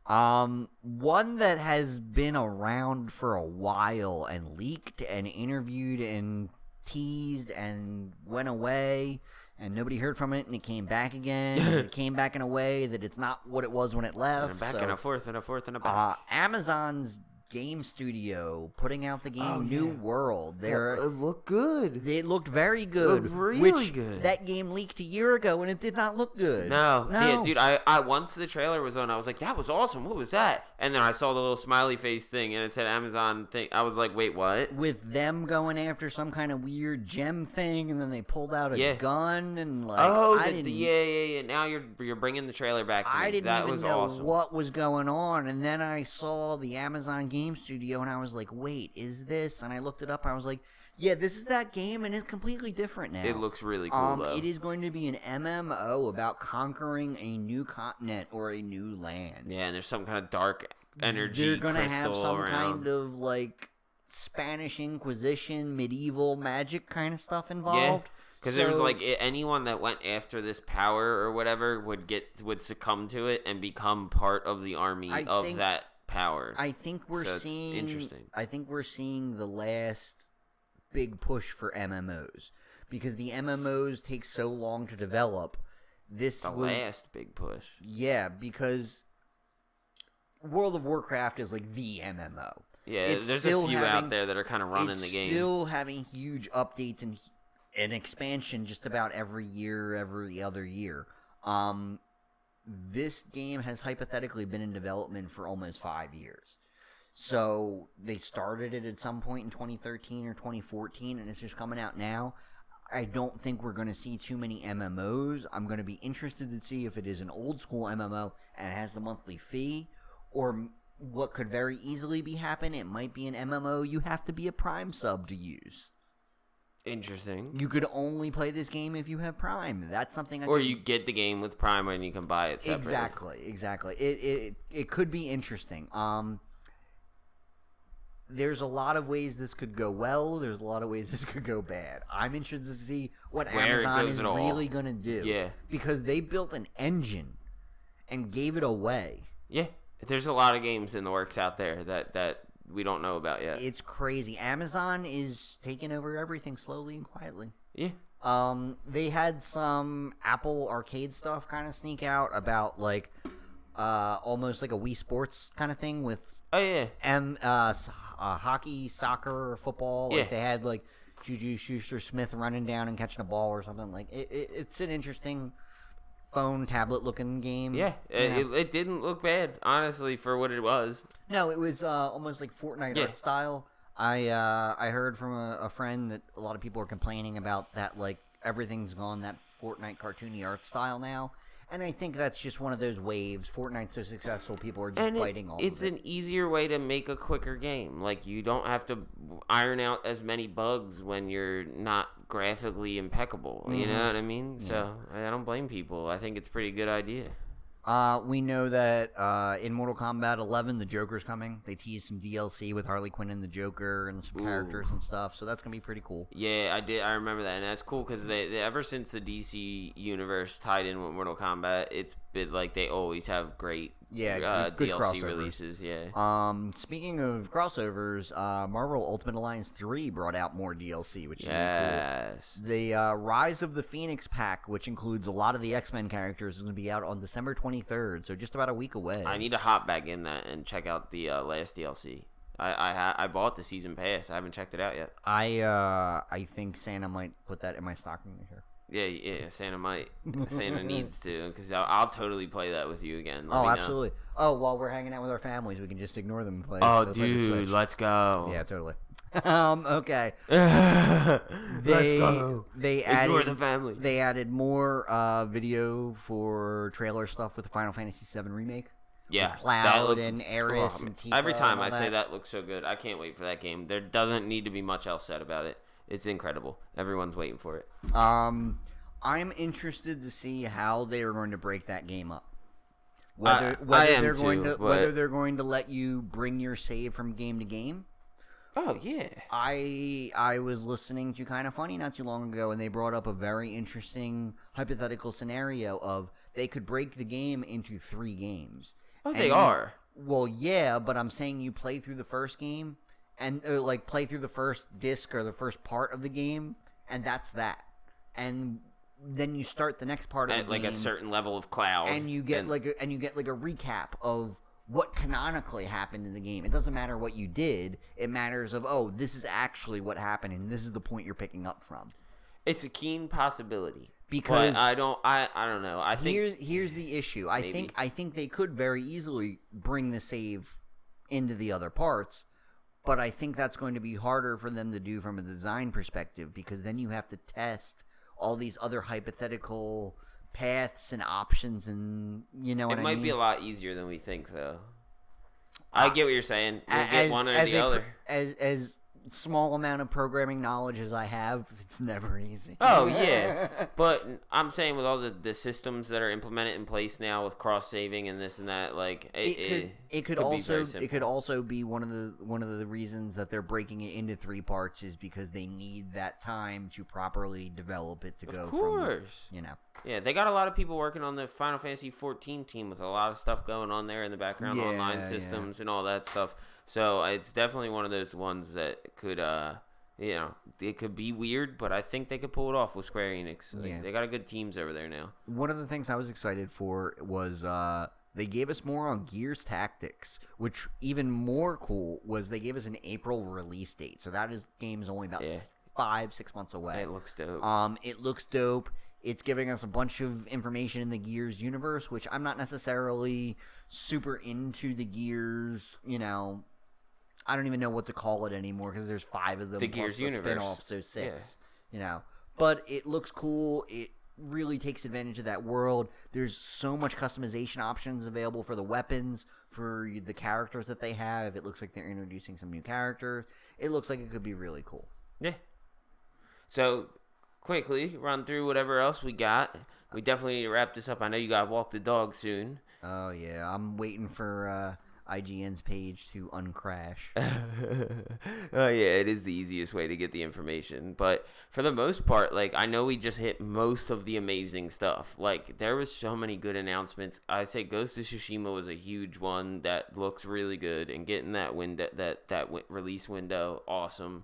One that has been around for a while and leaked and interviewed and teased and went away and nobody heard from it and it came back again and it came back in a way that it's not what it was when it left. And a back and a forth and a forth and a back. Amazon's game studio putting out the game New World. It looked good. It looked very good. It looked really good. That game leaked a year ago and it did not look good. No. Yeah, dude, I once the trailer was on, I was like, that was awesome. What was that? And then I saw the little smiley face thing and it said Amazon thing. I was like, wait, what? With them going after some kind of weird gem thing and then they pulled out a gun and like yeah. Now you're bringing the trailer back to me. I didn't that even was know awesome. what was going on and then I saw the Amazon game studio and I was like, wait, is this? And I looked it up and I was like, yeah, this is that game and it's completely different now. It looks really cool though. It is going to be an MMO about conquering a new continent or a new land. Yeah, and there's some kind of dark energy. They're going to have some around. kind of like Spanish Inquisition, medieval magic kind of stuff involved. Yeah. Because there was like anyone that went after this power or whatever would succumb to it and become part of the army of that power. I think we're seeing interesting. I think we're seeing the last big push for MMOs because the MMOs take so long to develop. Last big push. Yeah, because World of Warcraft is like the MMO. Yeah, there's a few out there that are kind of running the game. It's still having huge updates and an expansion just about every year, every other year. This game has hypothetically been in development for almost 5 years. So they started it at some point in 2013 or 2014, and it's just coming out now. I don't think we're going to see too many MMOs. I'm going to be interested to see if it is an old school MMO and it has a monthly fee, or what could very easily be happen. It might be an MMO you have to be a Prime sub to use. Interesting. You could only play this game if you have Prime. That's something. You get the game with Prime and you can buy it separately. Exactly. It could be interesting. There's a lot of ways this could go well. There's a lot of ways this could go bad. I'm interested to see what Amazon is really going to do. Yeah. Because they built an engine and gave it away. Yeah. There's a lot of games in the works out there that we don't know about yet. It's crazy. Amazon is taking over everything slowly and quietly. Yeah. They had some Apple Arcade stuff kind of sneak out about like almost like a Wii Sports kind of thing with Oh yeah, hockey, soccer, football. Like they had like Juju Schuster-Smith running down and catching a ball or something. Like it's an interesting phone tablet looking game. Yeah, it didn't look bad, honestly, for what it was. No, it was almost like Fortnite art style. I heard from a friend that a lot of people are complaining about that, like everything's gone that Fortnite cartoony art style now. And I think that's just one of those waves. Fortnite's so successful, people are just biting off of it. It's an easier way to make a quicker game. Like, you don't have to iron out as many bugs when you're not graphically impeccable. You know what I mean? Yeah. So, I don't blame people. I think it's a pretty good idea. We know that in Mortal Kombat 11, the Joker's coming. They teased some DLC with Harley Quinn and the Joker and some characters and stuff, so that's gonna be pretty cool. Yeah, I remember that, and that's cool because they ever since the DC universe tied in with Mortal Kombat, it's been like they always have great good DLC crossovers. releases. Yeah. Speaking of crossovers, Marvel Ultimate Alliance 3 brought out more DLC, which is really cool. The Rise of the Phoenix pack, which includes a lot of the X-Men characters, is going to be out on December 23rd, so just about a week away. I need to hop back in that and check out the last DLC. I bought the season pass. I haven't checked it out yet. I think Santa might put that in my stocking this year. Yeah, Santa might. Santa needs to, because I'll totally play that with you again. Let me absolutely. Know. Oh, while we're hanging out with our families, we can just ignore them and play. Oh, dude, play the Switch. Let's go. Yeah, totally. Okay. Let's go. Ignore the family. They added more video for trailer stuff with the Final Fantasy VII remake. Yeah, Cloud and Aeris and Tifa. Every time I say that looks so good. I can't wait for that game. There doesn't need to be much else said about it. It's incredible. Everyone's waiting for it. I'm interested to see how they are going to break that game up. Whether they're going to let you bring your save from game to game. Oh yeah. I was listening to Kinda Funny not too long ago, and they brought up a very interesting hypothetical scenario of they could break the game into 3 games. Oh, they are. Well, yeah, but I'm saying you play through the first game. And like play through the first disc or the first part of the game, and that's that. And then you start the next part of the game, like a certain level of Cloud, and you get like a recap of what canonically happened in the game. It doesn't matter what you did; it matters of this is actually what happened, and this is the point you're picking up from. It's a keen possibility because I don't know. I think here's the issue. I think they could very easily bring the save into the other parts. But I think that's going to be harder for them to do from a design perspective because then you have to test all these other hypothetical paths and options and what I mean? It might be a lot easier than we think, though. I get what you're saying. You'll get one or the other. As small amount of programming knowledge as I have, it's never easy. Oh, yeah. But I'm saying with all the systems that are implemented in place now with cross-saving and this and that, like it could also be one of the reasons that they're breaking it into 3 parts is because they need that time to properly develop it to go from, Yeah, they got a lot of people working on the Final Fantasy 14 team with a lot of stuff going on there in the background, online systems and all that stuff. So it's definitely one of those ones that could, it could be weird, but I think they could pull it off with Square Enix. They got a good teams over there now. One of the things I was excited for was they gave us more on Gears Tactics, which even more cool was they gave us an April release date. So that game is only about 5-6 months away. It looks dope. It looks dope. It's giving us a bunch of information in the Gears universe, which I'm not necessarily super into the Gears, I don't even know what to call it anymore because there's 5 of them. The Gears universe. Spin-off, so 6. But it looks cool. It really takes advantage of that world. There's so much customization options available for the weapons, for the characters that they have. It looks like they're introducing some new characters. It looks like it could be really cool. Yeah. So, quickly, run through whatever else we got. We definitely need to wrap this up. I know you got to walk the dog soon. Oh, yeah. I'm waiting for IGN's page to uncrash. Oh yeah, it is the easiest way to get the information. But for the most part, like, I know we just hit most of the amazing stuff. Like, there was so many good announcements. I say Ghost of Tsushima was a huge one that looks really good, and getting that window, release window, awesome.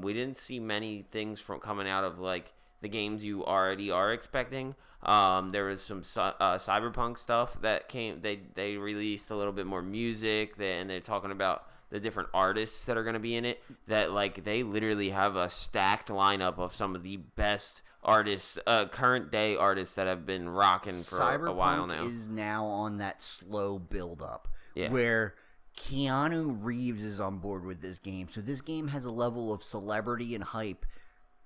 We didn't see many things from coming out of like the games you already are expecting. There was some cyberpunk stuff that came. They released a little bit more music, and they're talking about the different artists that are going to be in it. That like they literally have a stacked lineup of some of the best artists, current day artists that have been rocking for a while now. Cyberpunk is now on that slow build up where Keanu Reeves is on board with this game. So this game has a level of celebrity and hype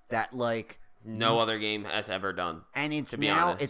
that like no other game has ever done. And it's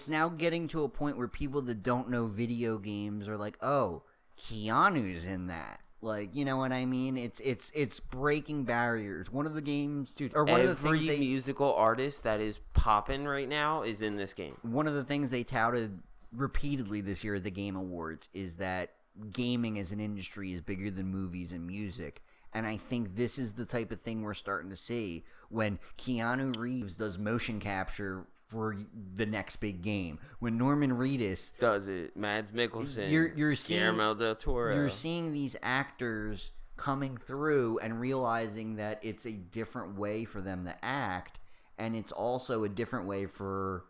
now getting to a point where people that don't know video games are like, "Oh, Keanu's in that." Like, you know what I mean? It's breaking barriers. One of the games, dude, or one every of the things musical artist that is popping right now is in this game. One of the things they touted repeatedly this year at the Game Awards is that gaming as an industry is bigger than movies and music. And I think this is the type of thing we're starting to see when Keanu Reeves does motion capture for the next big game. When Norman Reedus does it, Mads Mikkelsen, you're seeing Guillermo del Toro. You're seeing these actors coming through and realizing that it's a different way for them to act, and it's also a different way for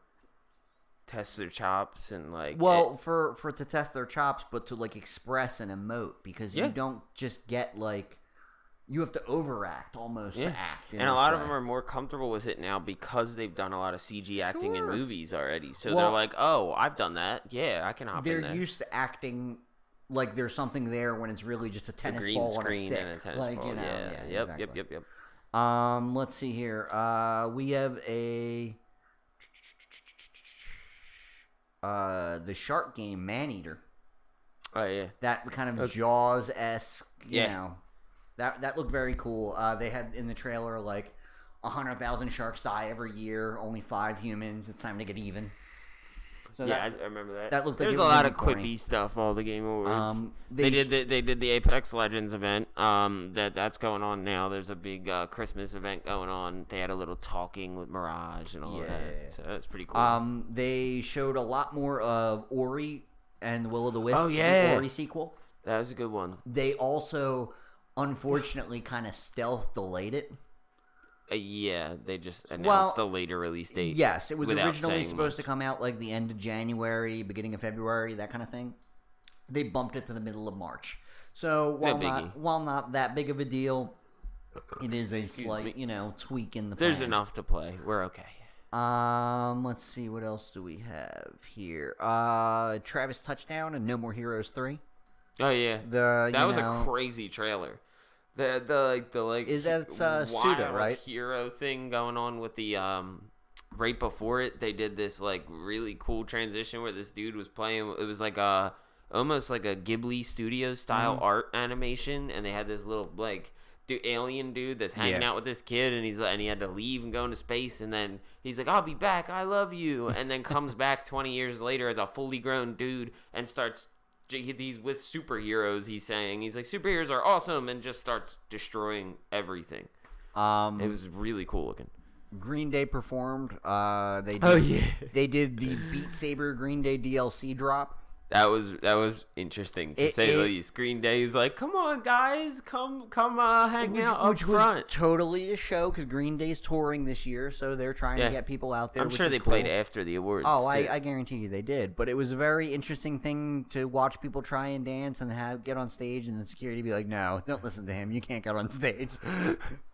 test their chops and like for to test their chops, but to like express and emote, because you don't just get like. You have to overact almost to act. And a lot of them are more comfortable with it now because they've done a lot of CG acting in movies already. So they're like, oh, I've done that. Yeah, I can hop in there. They're used to acting like there's something there when it's really just a tennis ball on a stick. And a tennis ball. You know, Yep. Let's see here. We have the shark game, Maneater. Oh, yeah. That kind of Jaws-esque, you know. That looked very cool. They had in the trailer like 100,000 sharks die every year, only 5 humans. It's time to get even. So I remember that. That looked like there's a lot of quippy stuff. All the Game Awards. They did the Apex Legends event. That's going on now. There's a big Christmas event going on. They had a little talking with Mirage and all that. So that's pretty cool. They showed a lot more of Ori and the Will of the Wisp. The Ori sequel. That was a good one. They also, unfortunately, kind of stealth delayed it. They just announced a later release date. Yes, it was originally supposed to come out like the end of January, beginning of February, that kind of thing. They bumped it to the middle of March. So while not that big of a deal, it is a slight, tweak in the plan. There's enough to play. We're okay. Let's see, what else do we have here? Travis Touchdown and No More Heroes 3. Oh yeah, that was a crazy trailer. The is that Suda, right? Hero thing going on with the right before it, they did this like really cool transition where this dude was playing. It was like almost like a Ghibli Studio style art animation, and they had this little like alien dude that's hanging out with this kid, and he had to leave and go into space, and then he's like, "I'll be back, I love you," and then comes back 20 years later as a fully grown dude and starts. He's with superheroes. He's like, superheroes are awesome, and just starts destroying everything. It was really cool looking. Green Day performed. They did the Beat Saber Green Day DLC drop. That was interesting to say the least. Green Day is like, come on guys, come hang out up front. Which was totally a show because Green Day's touring this year, so they're trying to get people out there. I'm sure they played after the awards. Oh, I guarantee you they did. But it was a very interesting thing to watch people try and dance and get on stage, and the security be like, "No, don't listen to him. You can't get on stage."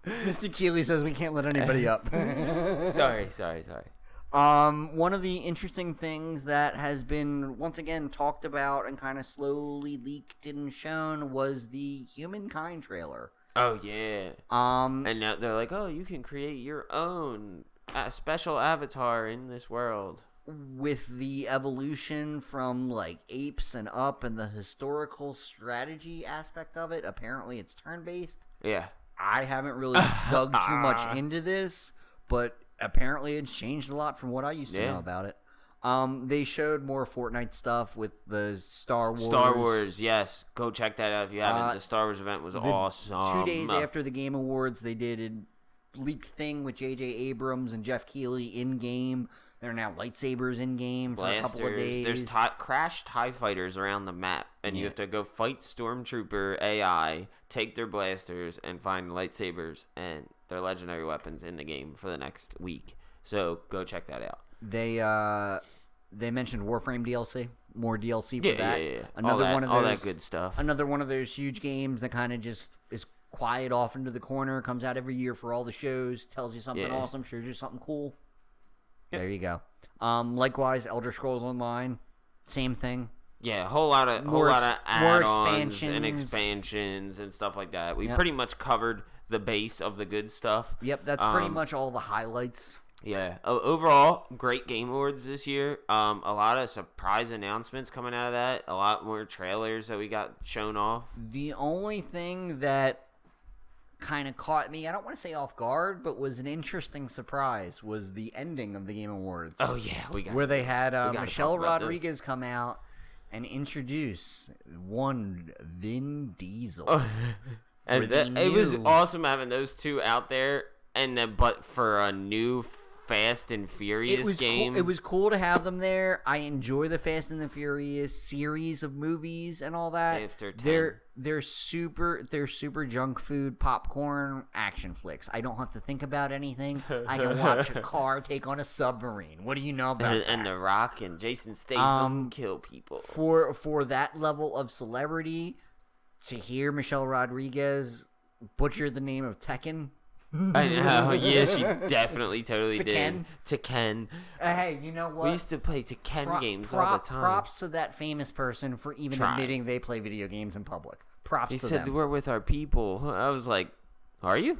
Mr. Keeley says we can't let anybody up. Sorry. One of the interesting things that has been once again talked about and kind of slowly leaked and shown was the Humankind trailer. Oh yeah. And now they're like, oh, you can create your own special avatar in this world. With the evolution from like apes and up and the historical strategy aspect of it, apparently it's turn-based. Yeah. I haven't really dug too much into this, but apparently it's changed a lot from what I used to know about it. They showed more Fortnite stuff with the Star Wars. Star Wars, yes. Go check that out if you haven't. The Star Wars event was awesome. 2 days after the Game Awards, they did a leaked thing with J.J. Abrams and Jeff Keighley in-game. There are now lightsabers in-game for a couple of days. There's crashed TIE fighters around the map, and you have to go fight Stormtrooper AI, take their blasters, and find lightsabers and their legendary weapons in the game for the next week. So go check that out. They mentioned Warframe DLC, more DLC for that. Yeah. Another one of those, all that good stuff. Another one of those huge games that kind of just is quiet off into the corner. Comes out every year for all the shows. Tells you something awesome. Shows you something cool. Yep. There you go. Likewise, Elder Scrolls Online, same thing. Yeah, a whole lot of add-ons and expansions and stuff like that. We pretty much covered the base of the good stuff. Yep, that's pretty much all the highlights. Yeah, overall, great Game Awards this year. A lot of surprise announcements coming out of that. A lot more trailers that we got shown off. The only thing that kind of caught me, I don't want to say off guard, but was an interesting surprise, was the ending of the Game Awards. Oh, yeah. Where they had Michelle Rodriguez come out and introduce one Vin Diesel. Oh. And it was awesome having those two out there, but for a new Fast and Furious game. It was cool to have them there. I enjoy the Fast and the Furious series of movies and all that. After 10. They're super junk food popcorn action flicks. I don't have to think about anything. I can watch a car take on a submarine. What do you know about that? And The Rock and Jason Statham kill people. For that level of celebrity, to hear Michelle Rodriguez butcher the name of Tekken. I know, yeah, she definitely totally did. Tekken. Hey, you know what? We used to play Tekken games all the time. Props to that famous person for even admitting they play video games in public. Props to them. They said we're with our people. I was like, are you?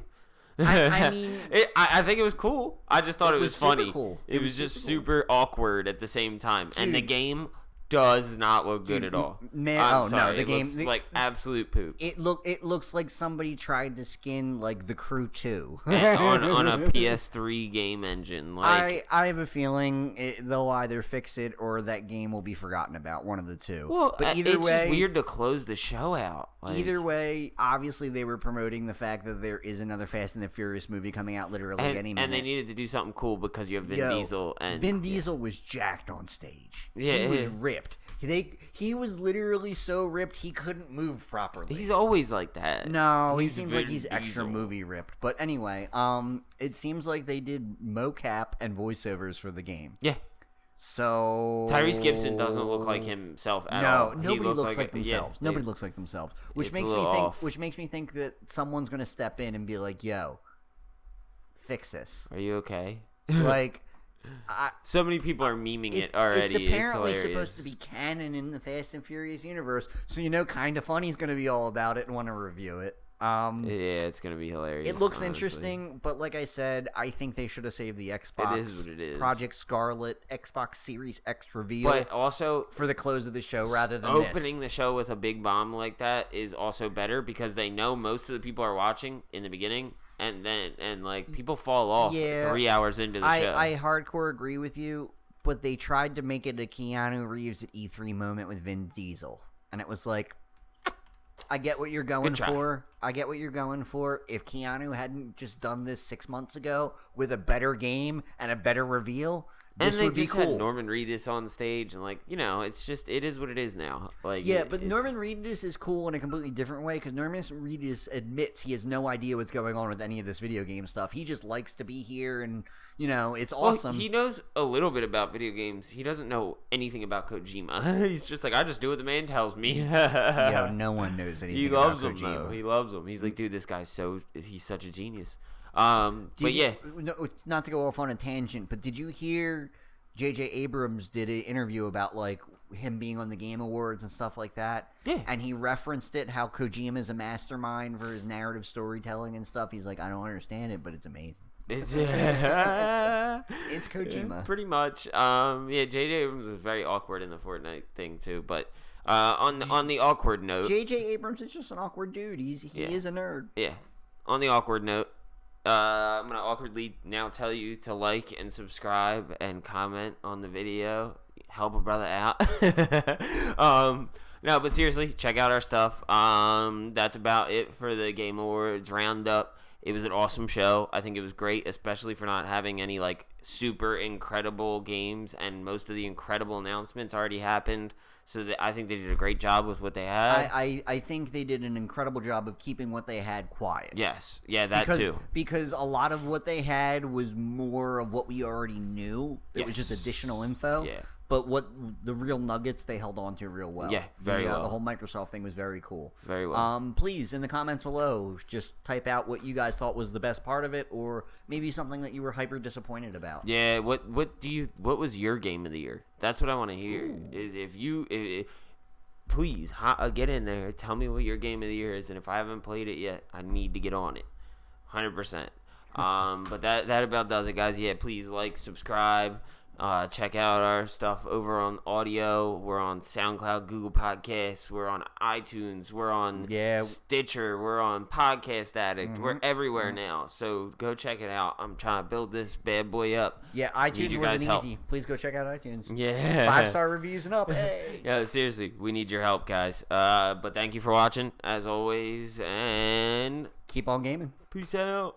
I mean... I think it was cool. I just thought it was funny. Cool. It was just super awkward at the same time. Dude. And the game does not look good at all. Man, sorry. The game looks like absolute poop. It looks like somebody tried to skin like The Crew 2 on a PS3 game engine. Like, I have a feeling they'll either fix it or that game will be forgotten about. One of the two. Well, but either it's way, just weird to close the show out. Like, either way, obviously they were promoting the fact that there is another Fast and the Furious movie coming out literally any minute. And they needed to do something cool because you have Vin Diesel. And Vin Diesel was jacked on stage. Yeah, he was ripped. He was literally so ripped he couldn't move properly. He's always like that. No, he seems like he's extra movie ripped. But anyway, it seems like they did mocap and voiceovers for the game. Yeah. So Tyrese Gibson doesn't look like himself at all. No, nobody looks like themselves. Nobody looks like themselves, which makes me think that someone's going to step in and be like, "Yo, fix this. Are you okay?" Like. So many people are memeing it already. It's apparently supposed to be canon in the Fast and Furious universe, so Kinda Funny's going to be all about it and want to review it. Yeah, it's going to be hilarious. It looks interesting, but like I said, I think they should have saved the Xbox. It is what it is. Project Scarlet, Xbox Series X reveal. But also, for the close of the show rather than opening the show with a big bomb like that is also better because they know most of the people are watching in the beginning. And like people fall off 3 hours into the show. I hardcore agree with you, but they tried to make it a Keanu Reeves at E3 moment with Vin Diesel, and it was like, I get what you're going for. If Keanu hadn't just done this 6 months ago with a better game and a better reveal, this would be cool. Had Norman Reedus on stage, and it is what it is now. Norman Reedus is cool in a completely different way because Norman Reedus admits he has no idea what's going on with any of this video game stuff. He just likes to be here, and it's awesome. He knows a little bit about video games. He doesn't know anything about Kojima. He's just like, I just do what the man tells me. No one knows anything. He loves him, Kojima. Though. He loves him. He's like, dude, this guy's he's such a genius. Not to go off on a tangent, but did you hear J.J. Abrams did an interview about him being on the Game Awards and stuff like that? Yeah. And he referenced it, how Kojima is a mastermind for his narrative storytelling and stuff. He's like, I don't understand it, but it's amazing. It's Kojima. Yeah, pretty much. J.J. Abrams was very awkward in the Fortnite thing too, but on the awkward note, J.J. Abrams is just an awkward dude. He is a nerd. Yeah. On the awkward note, I'm going to awkwardly now tell you to like and subscribe and comment on the video. Help a brother out. No, but seriously, check out our stuff. That's about it for the Game Awards roundup. It was an awesome show. I think it was great, especially for not having any like super incredible games, and most of the incredible announcements already happened. So I think they did a great job with what they had. I think they did an incredible job of keeping what they had quiet. Yes. Yeah, that too. Because a lot of what they had was more of what we already knew. It was just additional info. Yeah. But what the real nuggets they held on to real well. Yeah, very well. The whole Microsoft thing was very cool. Very well. Please, in the comments below, just type out what you guys thought was the best part of it, or maybe something that you were hyper disappointed about. Yeah. What was your game of the year? That's what I want to hear. Ooh. Is if you please get in there, tell me what your game of the year is, and if I haven't played it yet, I need to get on it, 100%. But that about does it, guys. Yeah, please like, subscribe. Check out our stuff over on audio. We're on SoundCloud, Google Podcasts. We're on iTunes. We're on Stitcher. We're on Podcast Addict. Mm-hmm. We're everywhere now. So go check it out. I'm trying to build this bad boy up. Yeah, iTunes wasn't easy. Please go check out iTunes. Yeah. 5-star reviews and up. Hey. Yeah, seriously. We need your help, guys. But thank you for watching, as always. And keep on gaming. Peace out.